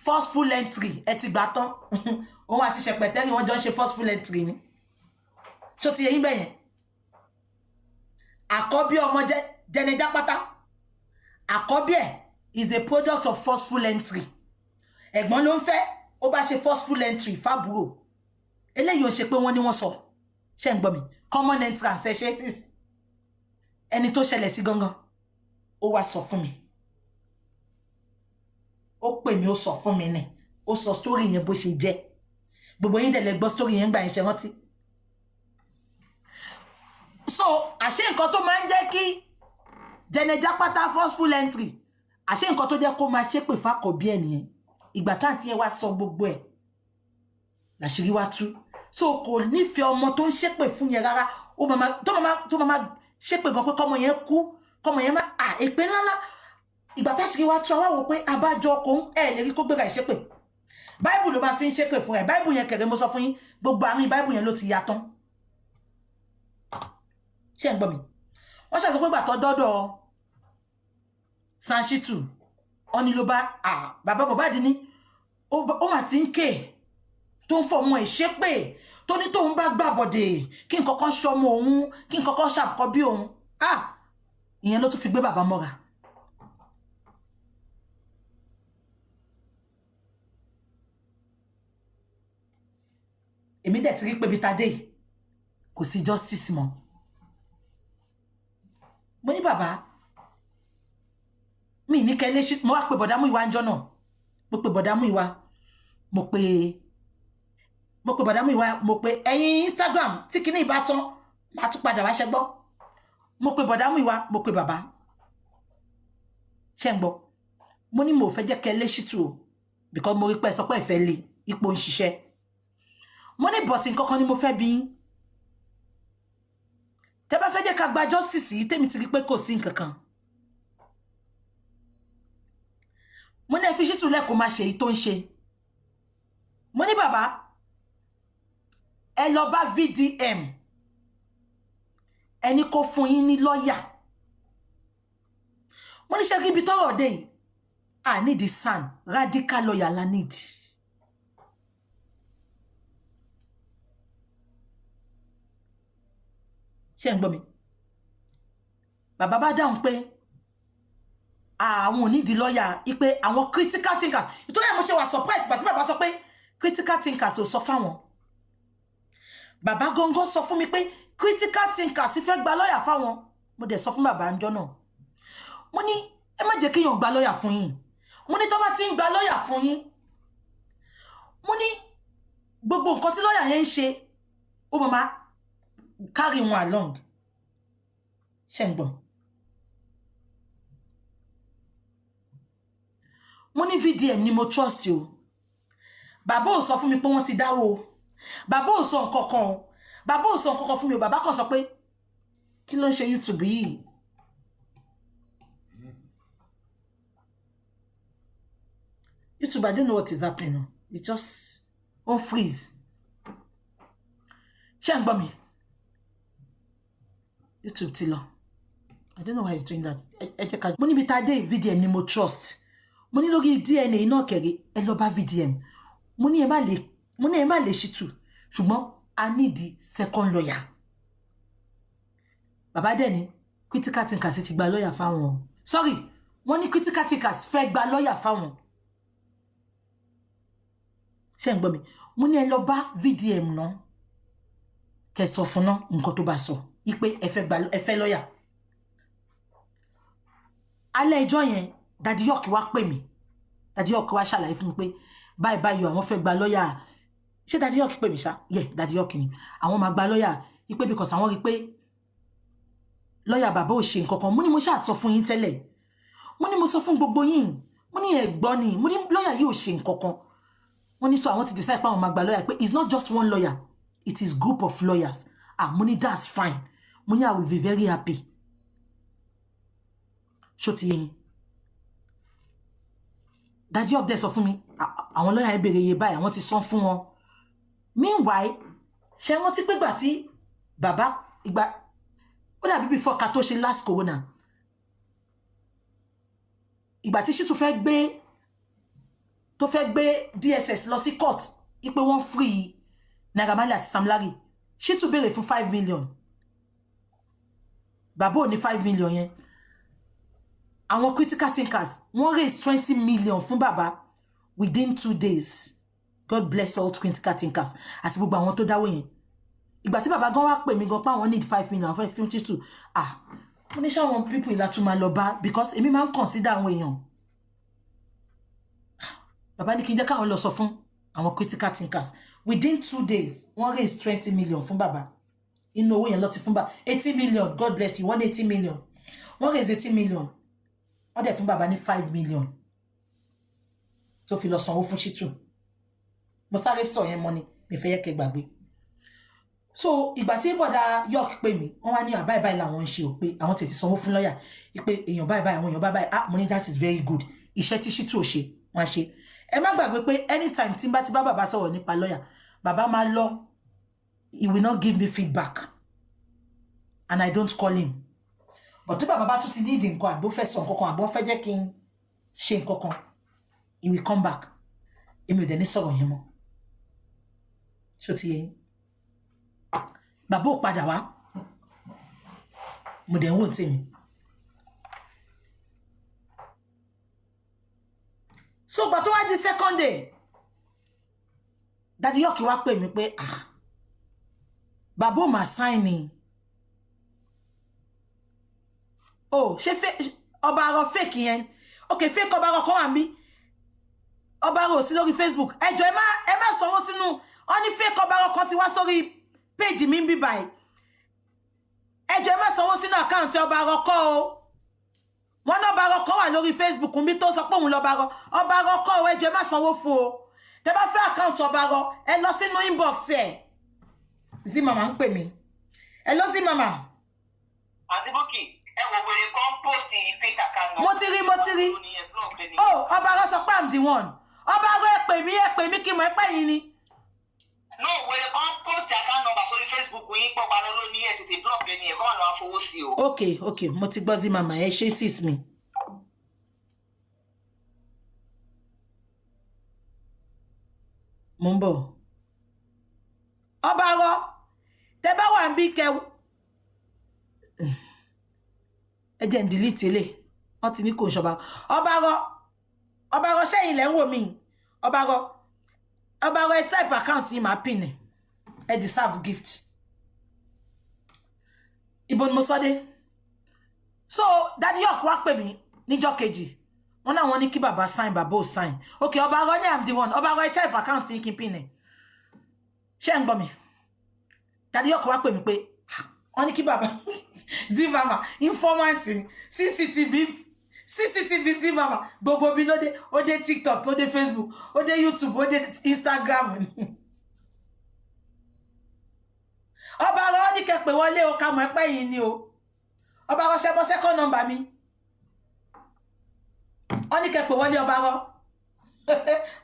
forceful entry ẹ ti gbà tán òun àti ṣẹpẹtẹrì wọn jọ ń ṣe forceful entry ni ṣó ti yẹ yín bẹyẹn àkọ́bí ọmọ jẹnẹjà pátá àkọ́bí ẹ̀ is a product of forceful entry ẹ̀gbọ́n ló ń fẹ́ ó bá ṣe forceful entry fábúrò eléyìí ò ṣe pé wọ́n ní wọ́n sọ ṣe ń gbọ́ mi common entrance ẹ ṣe ẹni tó ṣẹlẹ̀ sí gangan ó wá sọ fún mi ó pè mí ó sọ fún mi ni ó sọ story yẹn bó ṣe jẹ́ gbogbo yín dẹ̀ lè gbọ́ story yẹn gbà yín ṣe rántí so àṣé nǹkan tó máa ń jẹ́ kí jẹnẹjà pátá forceful entry àṣé nǹkan tó jẹ́ kó máa ṣépè fákọ̀bí ẹ̀ nìyẹn ìgbà táǹtí yẹn wá sọ gbogbo ẹ̀ làṣírí wá tú so kò nífẹ̀ẹ́ ọmọ tó ń ṣépè fún yẹn rárá tó máa ṣépè gan pé kọ́mọ yẹn kú kọ́mọ yẹn má èpè ńláńlá ìgbà táṣírí wá tú àwọn wò pé abájọ kò ń lè rí kó gbéra ìṣépè báìbù ló máa fi ń ṣépè fún ẹ báìbù yẹn kẹrẹ mo sọ fún yín gbogbo àárín báìbù yẹn ló ti ya tán ṣé ń gbọ́ mi wọ́n ṣàṣọ pé gbàtọ́ dọ́dọ̀ Sanṣítù ọ́ni ló bá bàbá Mohbad ní ó mà ti ń ké tó ń fọmọ ẹ̀ ṣépè tó ní tóun bá gbàbọ̀dẹ̀ kí n kọ́kọ́ ṣọmọ òun kí n kọ́kọ́ ṣàkọ́ bí òun ìyẹn ló tún fi gbé bàbá mọ́ra èmi dẹ̀ ti rí pé bí tadé kò sí justice mọ́ mo ní bàbá mi ní kẹ́lẹ́ ṣí mo wá pé bọ̀dá Múyìwá ńjọ́ náà mo pé bọ̀dá Múyìwá mo pé bọ̀dá Múyìwá mo pé ẹ̀yin Instagram tí kinní ìbá tán máa tún padà wá ṣe gbọ́ mo pé bọ̀dá Múyìwá mo pé bàbá ṣe ń gbọ́ mo ní mo fẹ́ jẹ́ kẹ́lẹ́ ṣí tù o because mo rí pé sọ pé ìfẹ́ le ipò ń ṣiṣẹ́ mo ní bọ̀tì nǹkankan ni mo fẹ́ bí tẹ́ bá fẹ́ jẹ́ ká gba justice yìí tèmi ti rí pé kò sí nǹkankan mo ní ẹ fi Ṣítù lẹ́kọ̀ọ́ máa ṣe èyí tó ń ṣe mo ní bàbá ẹ lọ bá VDM ẹni kó fún yín ní lọ́ọ̀yà mo ní ṣe kí ibi tọ́rọ̀ dé yìí I need the SAN radical lawyer la need ṣé ń gbọ́ mi bàbá bá dáhùn pé àwọn ò ní di lawyer ipe àwọn critical thinkers ìtorí ẹ̀ mo ṣe wà surprise bàtí bàbá sọ pé critical thinkers ò sọ fáwọn bàbá gangan sọ fún mi pé critical thinkers fẹ́ gba lawyer fáwọn mo dẹ̀ sọ fún bàbá ńjọ́ náà mo ní ẹ má jẹ́ kéèyàn gba lawyer fún yín mo ní tó bá ti ń gba lawyer fún yín mo ní gbogbo nǹkan tí lawyer yẹn ń ṣe ó máa carry wọn along ṣé ń gbọ́ mo ní VDM ni mo trust you bàbá ò sọ fún mi pé wọ́n ti dáwó bàbá ò sọ nǹkan kan bàbá ò sọ nǹkan kan fún mi bàbá kan sọ pé kí ló ń ṣe YouTube yìí YouTube, I don't know what is happening now. It's just on freeze. Ṣé ń gbọ́ mi? YouTube ti lọ. I don't know why it's doing that. Ẹ jẹ́ ká. Mo ní bí tá dé VDM ni mo trust. Mo ní lórí DNA náà kẹ̀rẹ́ ẹ lọ bá VDM. Mo ní ẹ má lè ṣìtù. Ṣùgbọ́n I need the second lawyer. Bàbá dẹ̀ ní critical thinkers ti gba lawyer fáwọn. Sorry, wọ́n ní critical thinkers fẹ́ gba lawyer fáwọn. Ṣé ń gbọ́ mi? Mo ní ẹ lọ bá VDM náà. Kẹ́ sọ fún náà nǹkan tó bá sọ. Ipe ẹ fẹ́ lawyer. Alẹ́ ẹjọ́ yẹn Daddy York wá pè mí. Daddy York wá ṣàlàyé fún mi pé báyìí àwọn fẹ́ gba lawyer. Ṣé Daddy York pè mí ṣá? Yeah, Daddy York ni. Àwọn máa gba lawyer ipe because àwọn rí pé lawyer bàbá ò ṣe nǹkan kan. Mo ní mo ṣáà sọ fún yín tẹ́lẹ̀. Mo ní mo sọ fún gbogbo yín. Mo ní ẹ gbọ́ ni. Mo ní lawyer yìí ò ṣe nǹkan kan. Mo ní so àwọn ti decide pé àwọn máa gba lawyer pé it's not just one lawyer. It is group of lawyers. Mo ní that's fine. Mo ní I will be very happy. Ṣó ti yé yín. Daddy York dẹ̀ sọ fún mi àwọn lawyer béèrè iye báyìí àwọn ti san fún wọn. Meanwhile ṣé wọ́n ti pé gbà tí bàbá ìgbà ó dàbí before ká tó ṣe last corona. Ìgbà tí Shittu fẹ́ gbé DSS lọ sí court ipe wọ́n free Naira Marley àti Sam Larry. Shittu béèrè fún 5 million. Bàbá ò ní 5 million yẹn. Àwọn critical thinkers wọ́n raise 20 million fún bàbá within 2 days. God bless all critical thinkers. Àti gbogbo àwọn tó dáwó yẹn. Ìgbà tí bàbá gan wá pè mí gan pé àwọn need 5 million fẹ́ film Shittu. Mo ní ṣáwọn people ìlà tún máa lọ bá because èmi máa ń consider àwọn èèyàn. Bàbá ní kí n jẹ́ káwọn lọ sọ fún àwọn critical thinkers. Within 2 days, wọ́n raise 20 million fún bàbá. Inú owó yẹn lọ ti fún bàbá. 80 million, God bless you, 180 million. Wọ́n raise 80 million. Wọ́n dẹ̀ fún bàbá ní 5 million. Tó fi lọ sanwó fún Shittu. Mo sáré sọ yẹn mọ́ ni, mi fẹ́ yẹ kẹ́ gbàgbé. So, ìgbà tí bọ̀dá York pè mí, wọ́n wá ní báyìí làwọn ń ṣe ò pé àwọn tètè sanwó fún lọ́yà. Ipe èèyàn báyìí, àwọn èèyàn báyìí. Mo ní that is very good. Iṣẹ́ tí Shittu ò ṣe, wọ́n á ṣe. Ẹ má gbàgbé pé anytime tí n bá ti bá bàbá sọ̀rọ̀ nípa lawyer, bàbá máa lọ, he will not give me feedback and I don't call him. But tí bàbá bá tún ti ní ìdí nǹkan àbó fẹ́ sọ nǹkan kan àbó fẹ́ jẹ́ kí n ṣe nǹkan kan, he will come back. Èmi ò dẹ̀ ní sọ̀rọ̀ yẹn mọ́. Ṣó ti yé yín? Bàbá ò padà wá. Mo dẹ̀ ń wò tèmi. So but why the second day? Daddy York wá pè mí pé bàbá ò máa sign ni. Ṣé ọba arọ fake yẹn? Okay, fake ọba arọ kan wà mí. Ọba arọ sí lórí Facebook. Ẹ jọ̀ọ́ ẹ má sanwó sínú. Ó ní fake ọba arọ kan ti wá sórí page mi bí báyìí. Ẹ jọ̀ọ́ ẹ má sanwó sínú account ọba arọ kọ́ o. Wọ́n náà bá rọ kan wà lórí Facebook mi tó sọ pé òun lọ bá rọ. Ọba rọ kọ́ ẹ jọ̀ọ́ ẹ má sanwó fún o. Tẹ́ bá fẹ́ account ọba rọ, ẹ lọ sínú inbox ẹ̀. Zi mama ń pè mí. Ẹ lọ sí mama. Àti Bukky, ẹ wo wèrè kan post fake account. Mo ti rí. Ọba rọ sọ pé I'm the one. Ọba rọ ẹ pè mí kí mo ẹ pè yín ni. No, wèrè kan post account number sórí Facebook yín pọ̀ pa lọ ní ẹ̀ tètè block ẹni ẹ̀ kọ́ wà lọ́wọ́ fowó sí o. Okay, mo ti gbọ́ Zi mama ẹ ṣe sis mi. Mo ń bọ̀. Ọba rọ tẹ́ bá wà ń bí kẹ́ ẹ jẹ́ n delete ele wọ́n ti ní kò ṣọba ọba sẹ́yìn lẹ́ ń wò mí ọba ẹ type account yìí máa pin ẹ deserve gift ibo ni mo sọ dé so Daddy York wá pè mí níjọ́ kejì wọ́n náà wọ́n ní kí bàbá sign bàbá ò sign okay ọba ní I'm the one ọba ẹ type account yìí kí n pin ṣé ń gbọ́ mi Daddy York wá pè mí pé wọ́n ní kí bàbá Zimama informant CCTV Zimama gbogbo bí lóde ó dé TikTok ó dé Facebook ó dé YouTube ó dé Instagram ọba rọ ní kẹ́ pè wọlé o ká mọ̀ ẹ pé yín ni o ọba rọ ṣe bọ́ second number mi ó ní kẹ́ pè wọlé ọba rọ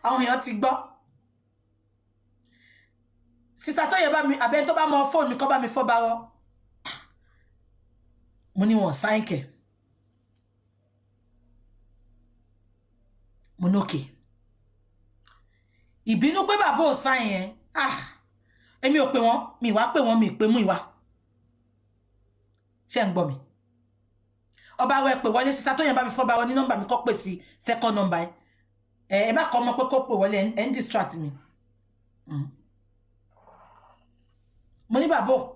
àwọn èèyàn ti gbọ́ sísá tó yẹ bá mi àbẹ́ tó bá mọ fóònù mi kọ́ bá mi fọ́ bá rọ mo ní wọn sáìn kẹ mo ní òkè ìbínú pé bàbá ò sáìn yẹn èmi ò pè wọ́n mi wá pè wọ́n mi pè mú ìwà ṣé ń gbọ́ mi ọba rẹ pè wọlé sísá tó yẹn bá mi fọ́ bá wọn ní nọ́mbà mi kọ́ pè sí second number ẹ má kọ́ ọmọ pé kó pè wọlé ẹ ń distract mi mo ní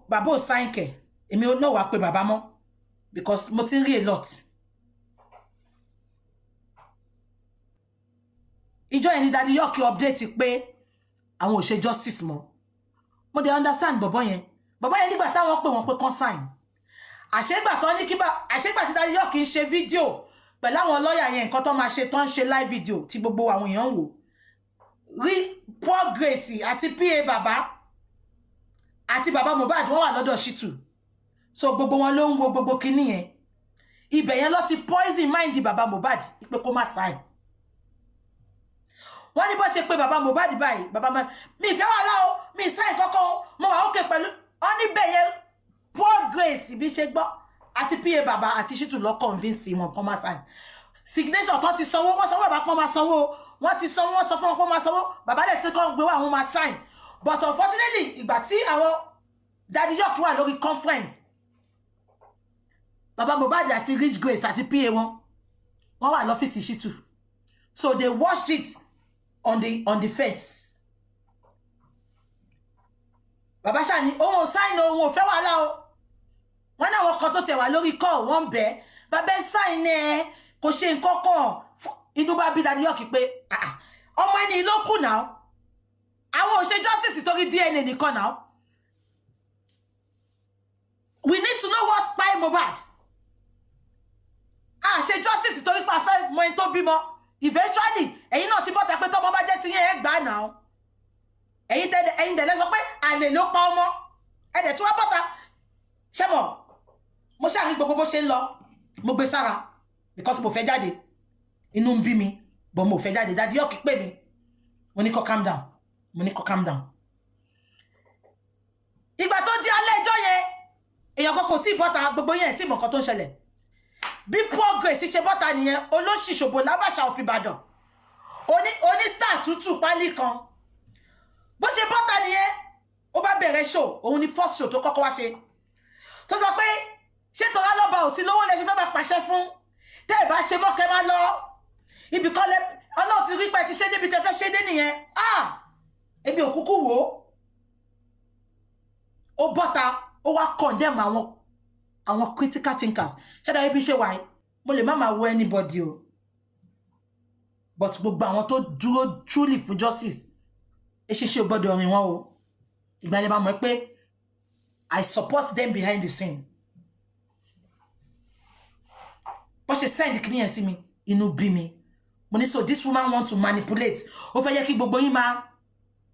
bàbá ò sáìn kẹ èmi ò náà wá pè bàbá mọ́ because mo ti ń rí a lot ìjọ yẹn ni Daddy York update pé àwọn ò ṣe justice mọ́ mo dey understand bọ̀bọ̀ yẹn nígbà táwọn pè wọ́n pé kan sign àṣégbà tó ní àṣégbà tí Daddy York ń ṣe fídíò pẹ̀lú àwọn lọ́ọ̀yà yẹn nǹkan tó máa ṣe tó ń ṣe live video tí gbogbo àwọn èèyàn ń wò rí Paul Grace àti PA bàbá àti bàbá Mohbad wọ́n wà lọ́dọ̀ Shitu so gbogbo wọn ló ń wo gbogbo kinní yẹn ibẹ̀ yẹn ló ti poison mind bàbá Mohbad pé kó má sign wọ́n ní bó ṣe pé bàbá Mohbad báyìí bàbá mi ìfẹ́ wà láò mi sign kọ́kọ́ mo wà ókè pẹ̀lú wọ́n ní bẹ̀ yẹn Paul Grace bí ṣe gbọ́ àti PA bàbá àti Shitu lọ convince wọn kó má sign signature tó ti sanwó wọ́n sanwó bàbá pọ́n máa sanwó wọ́n ti sanwó wọ́n sọ fún wọn pọ́n máa sanwó bàbá dẹ̀ ti kọ́ gbé wà wọ́n máa sign but unfortunately ìgbà tí àwọn Daddy York wà lórí conference bàbá Mohbad àti Rich Grace àti PA wọn wà lọ́fíìsì Shitu so they watched it on the face bàbá ṣá ni ohun sign ohun ò fẹ́ wàhálà o wọ́n náà wọ́n kan tó tẹ̀ wá lórí call wọ́n bẹ̀ bàbá sign ẹ kò ṣe nǹkan kan inú bá bí Daddy York pé ọmọ ẹni ló kù náà àwọn ò ṣe justice torí DNA nìkan náà we need to know what by Mohbad ṣe justice torí pa fẹ́ mọ ẹni tó bímọ eventually ẹ̀yin náà ti bọ́ta pé tọ́mọ bá jẹ́ ti yẹn ẹ gbà náà ẹ̀yin tẹ̀lé sọ pé àlè ló pa ọmọ ẹ̀dẹ̀ tí wọ́n bọ́ta ṣé mo ṣàrí gbogbo bó ṣe ń lọ mo gbé sára because mo fẹ́ jáde inú ń bí mi but mo fẹ́ jáde Daddy York pè mí mo ní kó calm down ìgbà tó di alẹ́ ẹjọ́ yẹn èèyàn kan kò tí ì bọ́ta gbogbo yẹn tí mọ̀ nǹkan tó ń ṣẹlẹ̀ bí Paul Grace ṣe bọ́ta nìyẹn olóṣìṣòbò lábàṣà of Ìbàdàn oní star tútù pálí kan bó ṣe bọ́ta nìyẹn ó bá bẹ̀rẹ̀ show òun ni first show tó kọ́kọ́ wá ṣe tó sọ pé ṣé tó lọ́ba ò tí lówó lẹ ṣe fẹ́ bá pàṣẹ fún tẹ́ ẹ̀ bá ṣe mọ́kẹ́ máa lọ ibì kan lẹ ọlọ́run ti rí pé ti ṣe débi tẹ́ fẹ́ ṣe dé nìyẹn ebi òkúkú wò ó bọ́ta ó wá condemn àwọn critical thinkers ṣẹ́dá ibi ṣe wáyé mo lè má máa wo anybody o but gbogbo àwọn tó dúró truly for justice ṣe gbọ́dọ̀ rìn wọn o ìgbà lè máa mọ̀ pé I support them behind the scene bó ṣe send kìíní yẹn sí mi inú bí mi mo ní so this woman want to manipulate ó fẹ́ yẹ kí gbogbo yín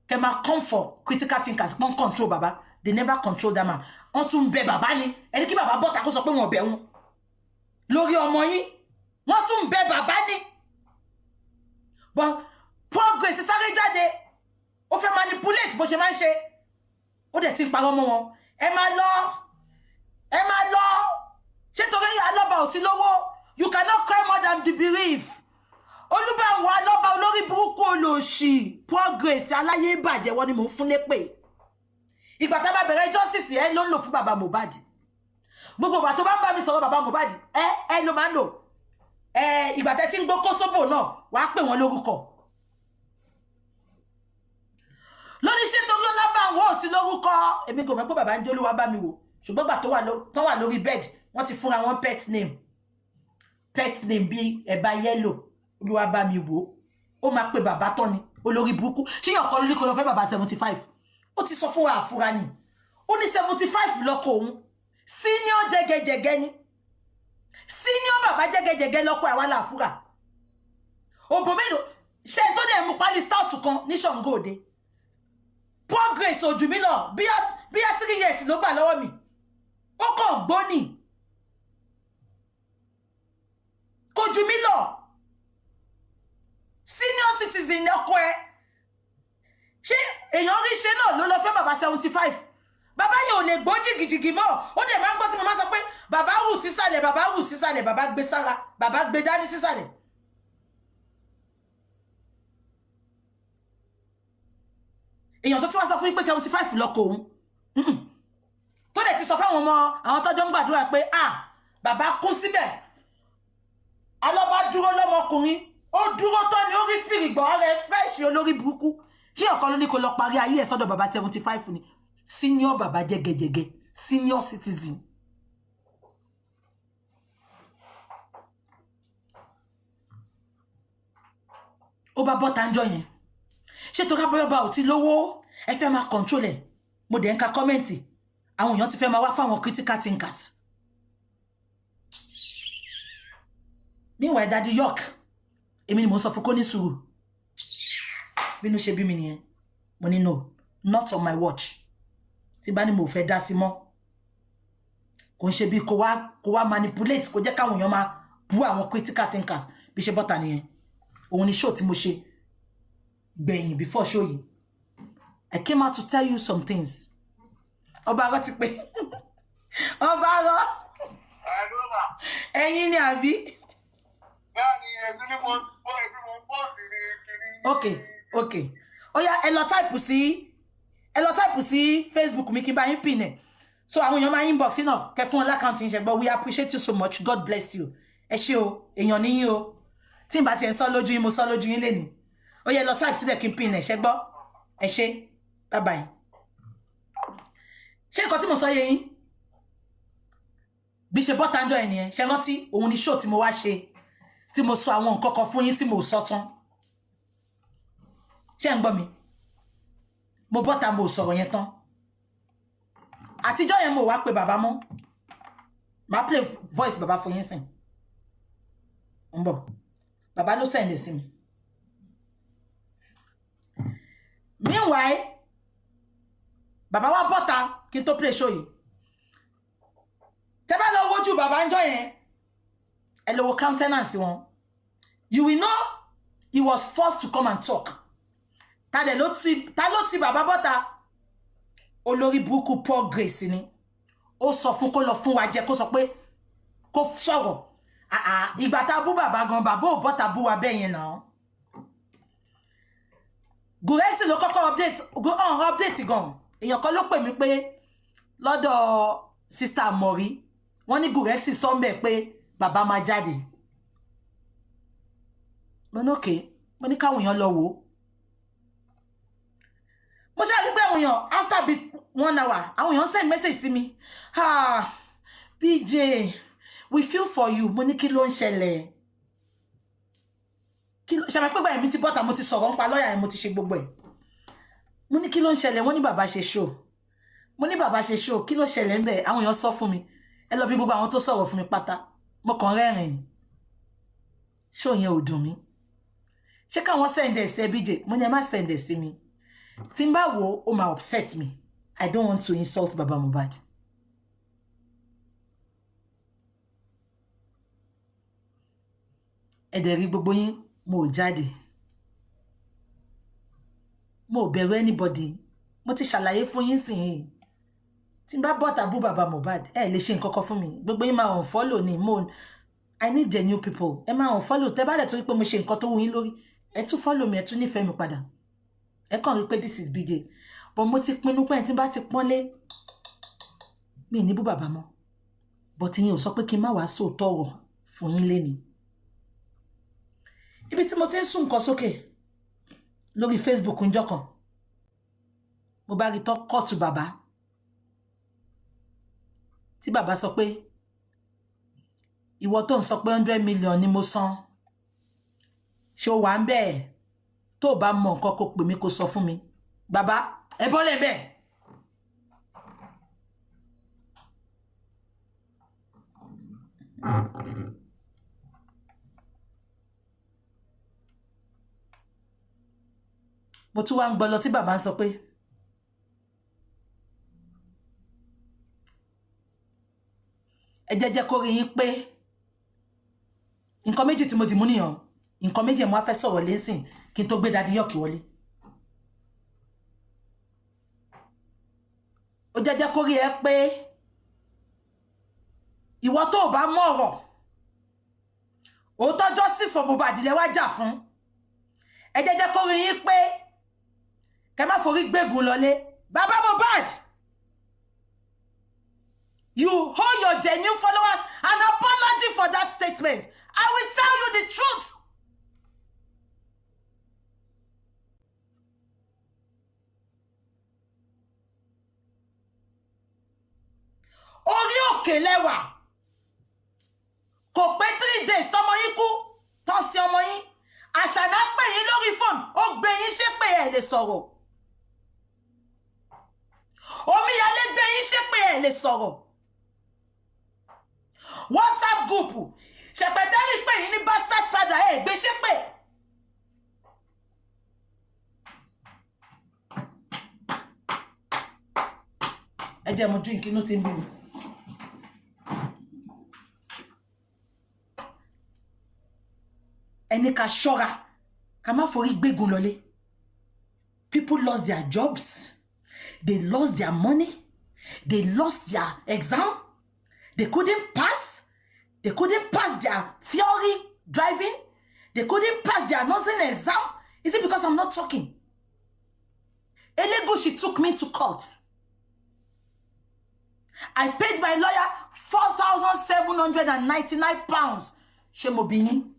kẹ́ máa come for critical thinkers pọ́n control bàbá they never control that man wọ́n tún bẹ bàbá ni ẹni kí bàbá bọ́ta kó sọ pé wọ́n bẹ̀ wọn lórí ọmọ yín wọ́n tún bẹ bàbá ni but Paul Grace sáré jáde ó fẹ́ manipulate bó ṣe máa ń ṣe ó dẹ̀ ti ń parọ́ mọ́ wọn ẹ máa lọ ṣé torí alọ́ba ò ti lówó you cannot cry more than the bereaved olúbàwọ̀ alọ́ba olórí burúkú olóòṣì Paul Grace aláyé ìbàjẹ́ wọn ni mò ń fún lépè ìgbà tá bá bẹ̀rẹ̀ justice ẹ ló ń lò fún bàbá Mohbad gbogbo ìgbà tó bá ń bá mi sọ̀rọ̀ bàbá Mohbad ẹ ló máa ń lò ìgbà tẹ́ tí ń gbọ́ kóṣóbò náà wàá pè wọ́n lórúkọ lóní ṣé torí ọlọ́ba àwọn ò ti lórúkọ èmi kò mọ̀ pé bàbá ń jẹ́ Olúwa bá mi wò ṣùgbọ́n gbà tó wà lórí bed wọ́n ti fúnra wọn pet name bí ẹ̀bá yẹ́lò Olúwa bá mi wò ó máa pe bàbá tán ni olórí burúkú ṣé yàn kọ́ lórí kọ́ lọ fẹ́ bàbá 75 ó ti sọ fún wa àfúra ni ó ní 75 lọ́kọ òun senior jẹ́gẹ́jẹ́gẹ́ ni senior bàbá jẹ́gẹ́jẹ́gẹ́ lọ́kọ àwa láàfúra òbò mélòó ṣe tó dẹ̀ mú pálí stout kan ní Ṣàngó Òde progress ojú mi lọ bí a 3 years ló gbà lọ́wọ́ mi ó kàn gbóni kojú mi lọ senior citizen ọkọ ẹ ṣé èèyàn rí ṣe náà ló lọ fẹ́ bàbá 75 bàbá yẹn ò lè gbó jìgìjìgì mọ́ ó dẹ̀ máa ń gbọ́ tí mo máa sọ pé bàbá rù sísàlẹ̀ bàbá gbé sára bàbá gbé dání sísàlẹ̀ èèyàn tó tí wá sọ fún yín pé 75 lọ́kọ òun tó dẹ̀ ti sọ fáwọn ọmọ àwọn tọ́jọ́ ń gbàdúrà pé bàbá kú síbẹ̀ alọ́ba dúró lọ́mọkùnrin ó dúró tán ni ó rí fìrìgbọ̀n rẹ̀ fẹ́ẹ̀ṣì olórí burúkú ṣé ọ̀kan ló ní kó lọ parí ayé ẹ̀ sọ́dọ̀ bàbá 75 ni senior bàbá jẹ́gẹ́jẹ́gẹ́ senior citizen ó bá bọ́ta ń jọ yẹn ṣé tó kábọ́yọ́ bá ò ti lówó ẹ fẹ́ máa control ẹ̀ mo dẹ̀ ń ka kọ́mẹ́ǹtì àwọn èèyàn ti fẹ́ máa wá fáwọn critical thinkers meanwhile Daddy York èmi ni mo sọ fún kó ní sùúrù bínú ṣe bí mi nìyẹn mo ní no not on my watch tí bá ní mo fẹ́ dá sí mọ́ kò ń ṣe bí kó wá manipulate kó jẹ́ káwọn èèyàn máa bú àwọn critical thinkers bí ṣe bọ́ta nìyẹn òun ni show tí mo ṣe gbẹ̀yìn before show yìí I came out to tell you some things ọba arọ ti pé ọba arọ ẹ̀yin ni àbí okay ó yá ẹ lọ type sí Facebook mi kí bá yín pin ẹ so àwọn èèyàn máa inbox náà kẹ fún l'account yín ṣe gbọ́ we appreciate you so much God bless you ẹ ṣé o èèyàn ni yín o tí n bá ti ń sọ lójú yín mo sọ lójú yín lẹ́ni ó yá lọ type sílẹ̀ kí n pin ẹ ṣe gbọ́ ẹ ṣé bye bye ṣé nǹkan tí mo sọ yé yín bí ṣe bọ́ta ń jọ ẹ̀ nìyẹn ṣe rántí òun ni show tí mo wá ṣe tí mo sọ àwọn nǹkan kan fún yín tí mo sọ tán ṣé ń gbọ́ mi mo bọ́ta mo sọ̀rọ̀ yẹn tán àtijọ́ yẹn mo wá pé bàbá mọ́ máa play voice bàbá fún yín sìn ń bọ̀ bàbá ló sẹ̀ǹdẹ̀ sí mi meanwhile bàbá wá bọ́ta kí n tó play show yìí tẹ́ bá lọ wojú bàbá ń jọ yẹn ẹ lọ wo countenance wọn you will know he was forced to come and talk ta ló ti bàbá bọ́ta olórí burúkú Paul Grace ni ó sọ fún kó lọ fún wa jẹ kó sọ pé kó sọ̀rọ̀ ìgbà tá bú bàbá gan bàbá ò bọ́ta bú wa bẹ́ẹ̀ yẹn náà Guresi ló kọ́kọ́ update gan èèyàn kan ló pè mí pé lọ́dọ̀ sister Mori wọ́n ní Guresi sọ́mbẹ̀ pé bàbá máa jáde mo ní okay mo ní káwọn èèyàn lọ wò mo ṣe rí pé àwọn èèyàn after bit 1 hour àwọn èèyàn send message sí mi BJ we feel for you mo ní kí ló ń ṣẹlẹ̀ ṣe máa pé báyìí mi ti bọ́ta mo ti sọ̀rọ̀ ń pa lọ́yà mo ti ṣe gbogbo ẹ̀ mo ní kí ló ń ṣẹlẹ̀ wọ́n ní bàbá ṣe show mo ní bàbá ṣe show kí ló ṣẹlẹ̀ ń bẹ̀ àwọn èèyàn sọ fún mi ẹ lọ bí gbogbo àwọn tó sọ̀rọ̀ fún mi pátá mo kàn rẹ́rìn ni show yẹn ò dùn mí ṣé káwọn send ẹ̀ sí BJ mo ní ẹ má send ẹ̀ sí mi tí n bá wo ó máa upset me I don't want to insult Baba Mohbad ẹ dẹ̀ rí gbogbo yín mo jáde mo bẹ̀rù anybody mo ti ṣàlàyé fún yín sìn yìí tí n bá bọ́ta bú Baba Mohbad ẹ lè ṣe nǹkan kan fún mi gbogbo yín máa unfollow ni mo I need the new people ẹ máa unfollow tẹ́ bá dẹ̀ torí pé mo ṣe nǹkan tó wù yín lórí ẹ tún follow mi ẹ tún nífẹ̀ẹ́ mi padà ẹ kàn rí pé this is BJ but mo ti pinnu pé tí n bá ti pọ́nlé mi ní bú bàbá mọ́ but ìyẹn ò sọ pé kí n má wá sóòótọ́ ọ̀rọ̀ fún yín léni. Ibi tí mo ti ń sún nǹkan sókè lórí Facebook ńjọ́ kan, mo bá rí tó kọ́ọ̀tù bàbá tí bàbá sọ pé ìwọ tó ń sọ pé 100 million ni mo san, ṣé o wà ń bẹ́ẹ̀? Tó bá mọ nǹkan kó pè mí kó sọ fún mi. Bàbá ẹ bọ́lẹ̀ bẹ́ẹ̀. Mo tún wá ń gbọ́ lọ tí bàbá ń sọ pé ẹ jẹ́jẹ́ kó rí yín pé nǹkan méjì tí mo dì mú nìyàn, nǹkan méjì mo wá fẹ́ sọ̀rọ̀ lẹ́sìn kí n tó gbé Daddy York wọlé. Ó jẹ́jẹ́ kó rí ẹ pé ìwọ tó bá mọ̀ ọ̀rọ̀ òótọ́ justice for Mohbad lẹ wá jà fún. Ẹ jẹ́jẹ́ kó rí yín pé kẹ́ má forí gbégun lọlé. Baba Mohbad, you owe your genuine followers an apology for that statement. I will tell you the truth. Orí òkè lẹ́wà. Kò pé 3 days tọmọ yín kú, tọ́ sí ọmọ yín. Àṣàdá pè yín lórí fóònù, ó gbé yín ṣépè ẹ̀ lè sọ̀rọ̀. Omíyalé gbé yín ṣépè ẹ̀ lè sọ̀rọ̀. WhatsApp group ṣẹ̀pẹ̀tẹ́rì pè yín ní bastard father ẹ̀ gbé ṣépè. Ẹ jẹ́ mo drink inú tí ń bí mi. Ẹni ká ṣọ́ra ká má forí gbégun lọlé. People lost their jobs. They lost their money. They lost their exam. They couldn't pass. They couldn't pass their theory driving. They couldn't pass their nursing exam. Is it because I'm not talking? Elegushi took me to court. I paid my lawyer £4,799. Ṣé mo bí yín?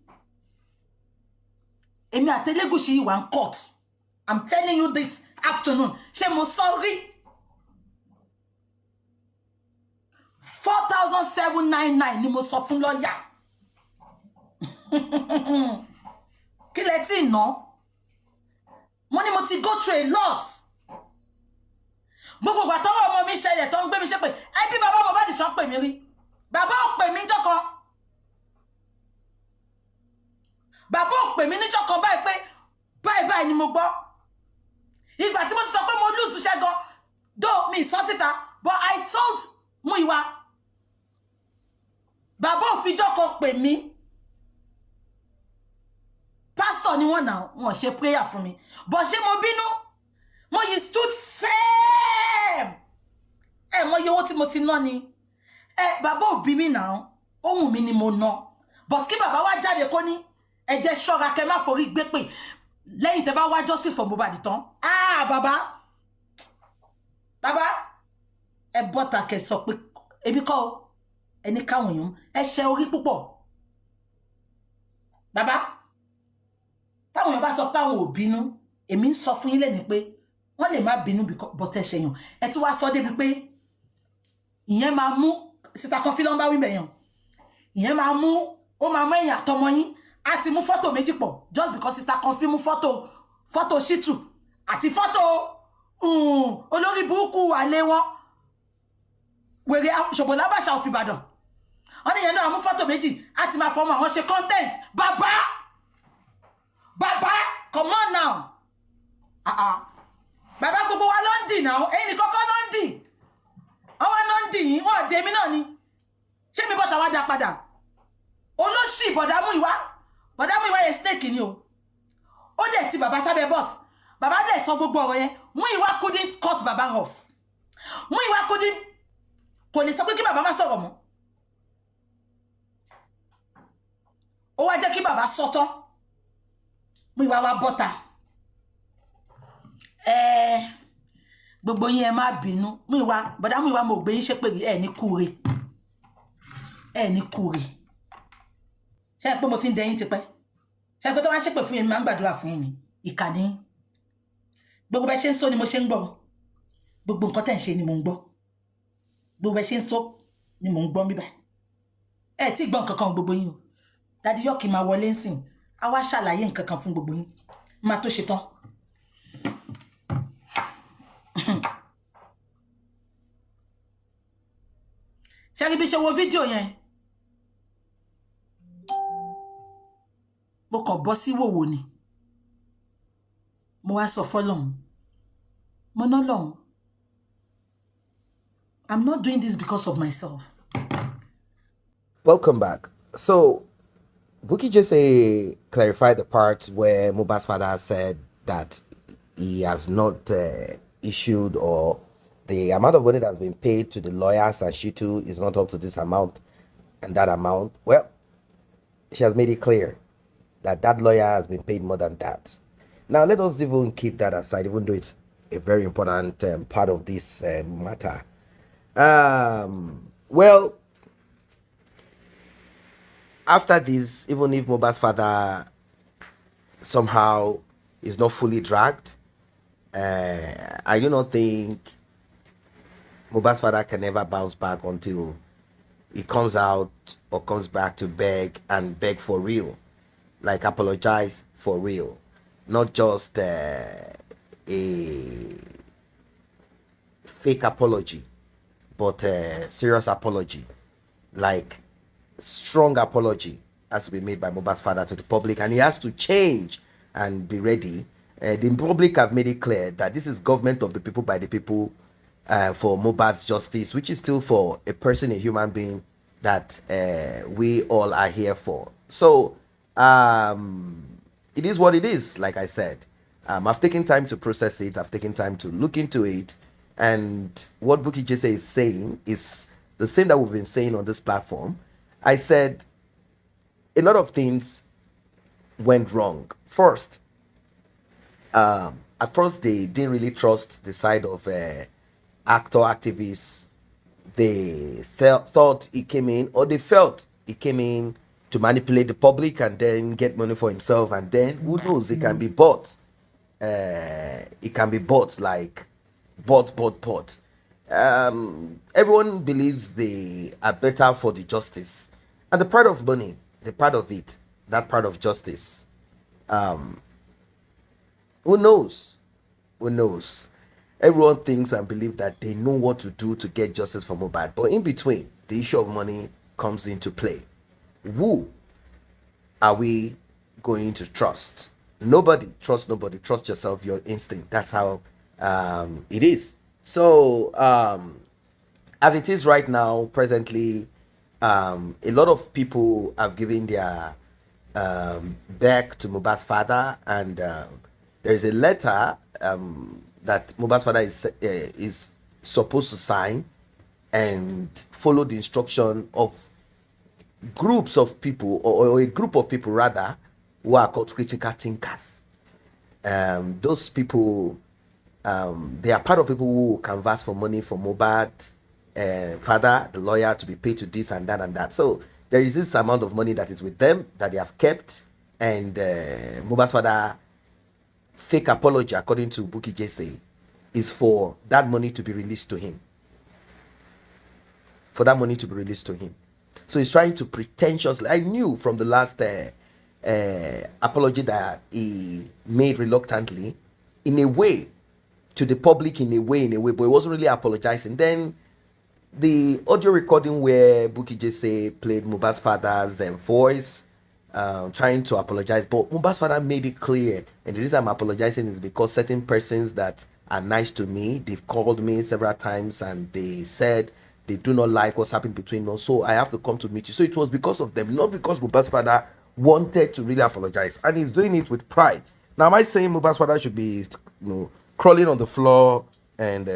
Èmi àti Elegushi yìí wà ń court. I'm telling you this afternoon. Ṣé mo sorry? 4,799 ni mo sọ fún lọ́yà. Kí lẹ tí ná? Mo ní mo ti go through a lot. Gbogbo ìgbà tọ́wọ́ ọmọ mi ṣẹlẹ̀ tó ń gbé mi ṣépè. Ẹ bí bàbá Mohbad ṣán pè mí rí. Bàbá ò pè mí níjọ́ kan. Bàbá ò pè mí níjọ́ kan báyìí pé báyìí ni mo gbọ́. Ìgbà tí mo ti sọ pé mo lose iṣẹ́ gan, though mi sọ síta, but I told Múyìwá. Bàbá ò fijọ́ kan pè mí. Pastor ni wọ́n náà, wọ́n ṣe prayer fún mi. But ṣé mo bínú? Mo yìí stood firm. Mo yẹ owó tí mo ti ná ni. Bàbá ò bí mi náà, ohun mi ni mo ná. But kí bàbá wá jáde kó ní, ẹ jẹ́ ṣọ́ra kẹ́ má forí gbé pè. Lẹ́yìn tẹ́ bá wá justice for Mohbad tán. Bàbá. Ẹ bọ́ta kẹ́ sọ pé ebi kọ́ o. Ẹni káwọn èèyàn ẹ ṣe orí púpọ̀. Bàbá, táwọn èèyàn bá sọ pé àwọn ò bínú, èmi ń sọ fún yín lẹ́ni pé wọ́n lè má bínú bọ́tẹ́ ṣẹyàn. Ẹ tún wá sọ débi pé ìyẹn máa mú síta kan fílọ́n bá wí bẹ̀yàn. Ìyẹn máa mú ó máa mú ẹ̀yìn àtọmọ yín á ti mú fọ́tò méjì pọ̀ just because síta kan fi mú fọ́tò Ṣítù àti fọ́tò olórí burúkú àlè wọn wèrè Ṣòbọ̀lá Bàṣà of Ìbàdàn. Wọ́n ní ìyẹn náà mú fọ́tò méjì á ti máa fọmọ àwọn ṣe content. Bàbá, come on now. Bàbá gbogbo wa ló ń dì náà, èyí ni kọ́kọ́ ló ń dì. Àwọn náà ń dì yín, wọ́n di èmi náà ni. Ṣé mi bọ́ta wá dá padà? Olóṣì bọ̀dá Múyìwá yẹn snake ni o. Ó dẹ̀ ti bàbá sábẹ́ boss. Bàbá dẹ̀ sọ gbogbo ọ̀rọ̀ yẹn. Múyìwá couldn't cut bàbá off. Múyìwá kò lè sọ pé kí bàbá má sọ̀rọ̀ mọ́. Ó wá jẹ́ kí bàbá sọ́tọ́. Múyìwá wá bọ́ta. Gbogbo yín ẹ má bínú. Bọ̀dá Múyìwá mo gbé yín ṣépè ẹ ní kúre. ẹ ní kúrè ṣe pé mo ti ń dẹyìn tipẹ́ ṣe pé tó wá ń ṣépè fún yín máa ń gbàdúrà fún yín ni ìkànnì gbogbo bẹ ṣe ń sọ ni mo ṣe ń gbọ́ gbogbo nǹkan tẹ́ ń ṣe ni mo ń gbọ́ gbogbo bẹ ṣe ń sọ ni mo ń gbọ́ bíbá ẹ tí gbọ́ nǹkan kan gbogbo yín o dádì yọ̀ọ̀kì máa wọlé ń sìn á wá ṣàlàyé nǹkan kan fún gbogbo yín máa tó ṣe tán. ṣé rí bí ṣe wo fídíò yẹn mo kàn bọ́ sí wòwò ni mo wá sọ fọ́lọ́run mo ná lọ́run I'm not doing this because of myself. Welcome back. So, Bukky Jesse clarified the part where Mohbad's father said that he has not issued, or the amount of money that has been paid to the lawyers and Shitu is not up to this amount and that amount. Well, she has made it clear that that lawyer has been paid more than that. Now, let us even keep that aside, even though it's a very important part of this matter. Well, after this, even if Mohbad's father somehow is not fully dragged, I do not think Mohbad's father can ever bounce back until he comes out or comes back to beg for real, like apologize for real, not just a fake apology, but a serious apology, like strong apology has to be made by Mohbad's father to the public, and he has to change and be ready. The public have made it clear that this is government of the people, by the people, for Mohbad's justice, which is still for a person, a human being that we all are here for. So it is what it is. Like I said, I've taken time to process it. I've taken time to look into it. And what Bukky Jesse is saying is the same that we've been saying on this platform. I said a lot of things went wrong. First, at first they didn't really trust the side of actor activists. They thought he came in, or they felt he came in to manipulate the public and then get money for himself, and then who knows, it can be bought. It can be bought, like bought. Everyone believes they are better for the justice, and the part of money, the part of it, that part of justice, who knows everyone thinks and believes that they know what to do to get justice for Mohbad, but in between, the issue of money comes into play. Who are we going to trust? Nobody. Trust nobody. Trust yourself, your instinct. That's how it is. So as it is right now, presently, a lot of people have given their back to Mohbad's father, and there is a letter that Mohbad's father is supposed to sign and follow the instruction of groups of people, or a group of people rather, who are called critical thinkers. Those people, they are part of people who canvass for money for Mohbad father, the lawyer, to be paid to this and that and that. So there is this amount of money that is with them that they have kept, and Mohbad's father fake apology, according to Bukky Jesse, is for that money to be released to him. For that money to be released to him. So he's trying to pretentiously. I knew from the last apology that he made reluctantly, in a way, to the public, in a way, but he wasn't really apologizing. Then the audio recording where Bukky Jesse played Mohbad's father's voice, trying to apologize, but Mohbad's father made it clear, and the reason I'm apologizing is because certain persons that are nice to me, they've called me several times and they said they do not like what's happened between us, so I have to come to meet you. So it was because of them, not because Mohbad's father wanted to really apologize, and he's doing it with pride. Now, am I saying Mohbad's father should be, crawling on the floor and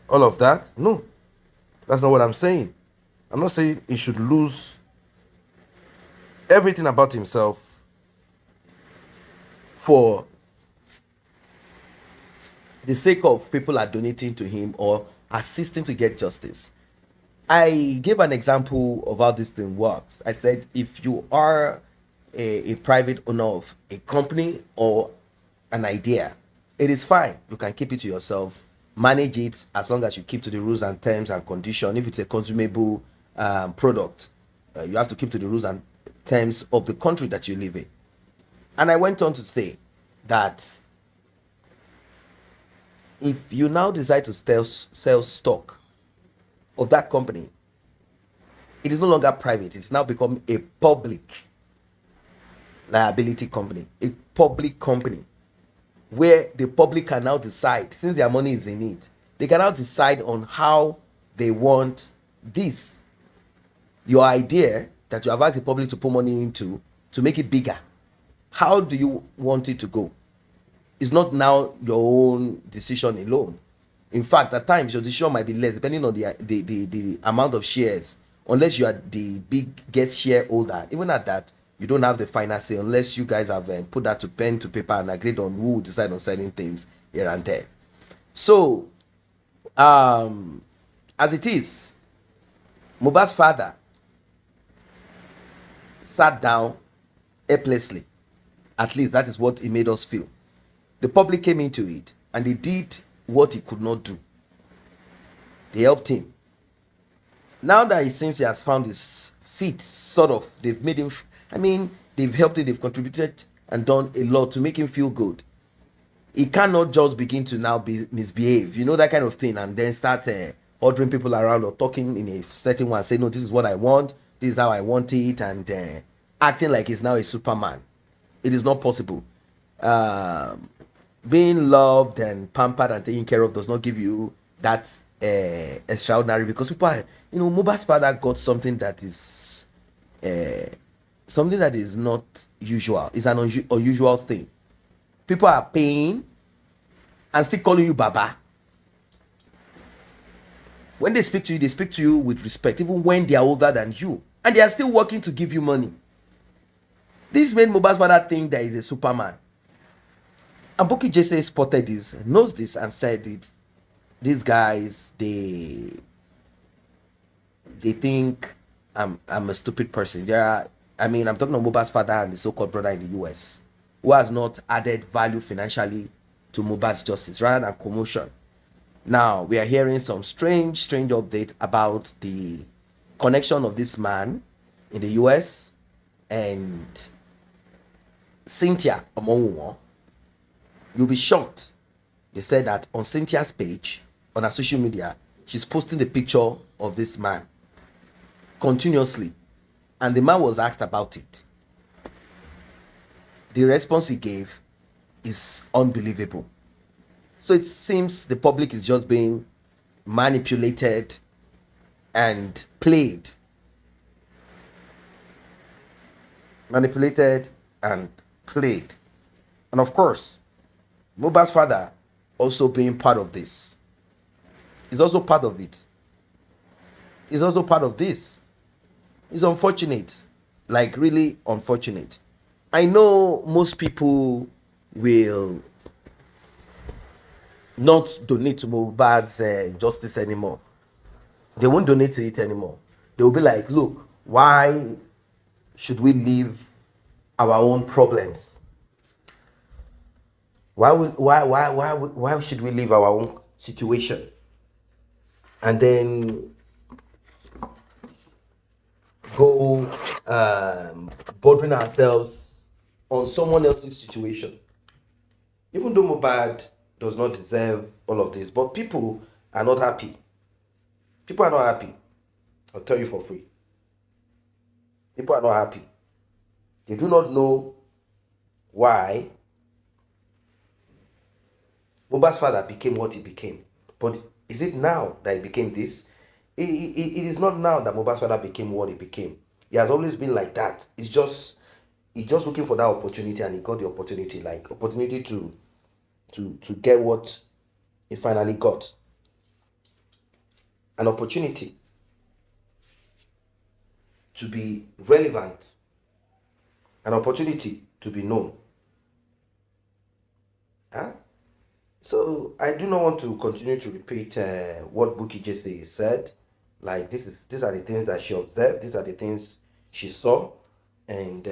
all of that? No, that's not what I'm saying. I'm not saying he should lose everything about himself for the sake of people are donating to him or assisting to get justice. I gave an example of how this thing works. I said if you are a private owner of a company or an idea, it is fine. You can keep it to yourself, manage it as long as you keep to the rules and terms and condition. If it's a consumable product, you have to keep to the rules and terms of the country that you live in. And I went on to say that if you now decide to sell stock of that company, it is no longer private. It's now become a public liability company, a public company where the public can now decide, since their money is in it, they can now decide on how they want this, your idea that you have asked the public to put money into, to make it bigger. How do you want it to go? It's not now your own decision alone. In fact, at times your decision might be less depending on the amount of shares. Unless you are the biggest shareholder, even at that, you don't have the final say unless you guys have put that to pen to paper and agreed on who will decide on certain things here and there. So, as it is, Mohbad's father sat down helplessly. At least that is what it made us feel. The public came into it and they did what he could not do. They helped him. Now that it seems he has found his feet, sort of, they've made him, they've helped him, they've contributed and done a lot to make him feel good. He cannot just begin to now misbehave, that kind of thing, and then start ordering people around or talking in a certain way and say, no, this is what I want, this is how I want it, and acting like he's now a Superman. It is not possible. Being loved and pampered and taken care of does not give you that extraordinary, because people are, Mohbad's father got something that is not usual. It's an unusual thing. People are paying and still calling you Baba. When they speak to you with respect, even when they are older than you, and they are still working to give you money. This made Mohbad's father think that he's a Superman. And Bukky Jesse spotted this, knows this, and said it. These guys, they think I'm a stupid person. I'm talking about Mohbad's father and the so-called brother in the US, who has not added value financially to Mohbad's justice, rather than commotion. Now, we are hearing some strange update about the connection of this man in the US and Cynthia Omonwuwon. You'll be shocked. They said that on Cynthia's page, on her social media, she's posting the picture of this man continuously. And the man was asked about it. The response he gave is unbelievable. So it seems the public is just being manipulated and played. Manipulated and played. And of course, Mohbad's father also being part of this. He's also part of it. He's also part of this. It's unfortunate. Like, really unfortunate. I know most people will not donate to Mohbad's justice anymore. They won't donate to it anymore. They will be like, look, why should we leave our own problems? Why should we leave our own situation and then go bothering ourselves on someone else's situation? Even though Mohbad does not deserve all of this, but people are not happy. People are not happy. I'll tell you for free. People are not happy. They do not know why Mohbad's father became what he became. But is it now that he became this? It is not now that Mohbad's father became what he became. He has always been like that. He's just looking for that opportunity, and he got the opportunity, like opportunity to get what he finally got. An opportunity to be relevant. An opportunity to be known. So I do not want to continue to repeat what Bukky Jesse said. Like these are the things that she observed. These are the things she saw, and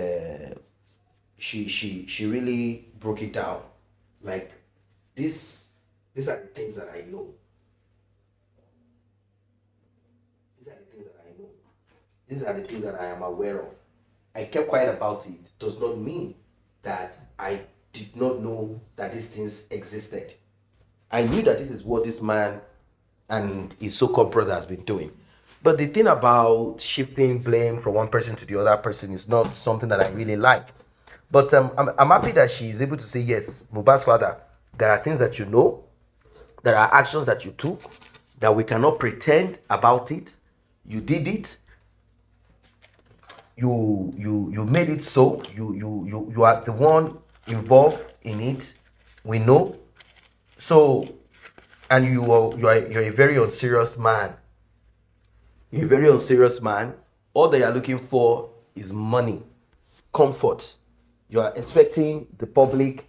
she really broke it down. Like these are the things that I know. These are the things that I know. These are the things that I am aware of. I kept quiet about it. Does not mean that I did not know that these things existed. I knew that this is what this man and his so-called brother has been doing. But the thing about shifting blame from one person to the other person is not something that I really like. But I'm happy that she is able to say, yes, Mohbad's father, there are things that you know, there are actions that you took, that we cannot pretend about it. You did it. You made it so. You are the one involved in it. We know. So, and you're a very unserious man. You're a very unserious man. All that you're looking for is money, comfort. You are expecting the public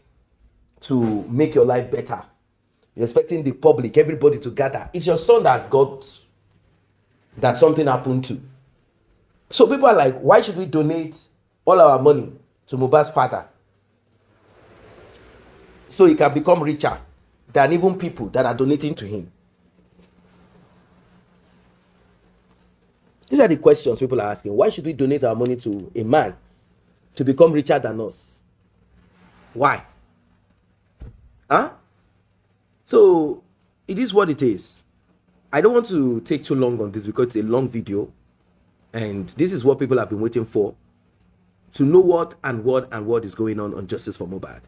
to make your life better. You're expecting the public, everybody to gather. It's your son that something happened to. So people are like, why should we donate all our money to Mohbad's father so he can become richer than even people that are donating to him? These are the questions people are asking. Why should we donate our money to a man to become richer than us? Why? Huh? So it is what it is. I don't want to take too long on this because it's a long video. And this is what people have been waiting for, to know what is going on Justice for Mohbad.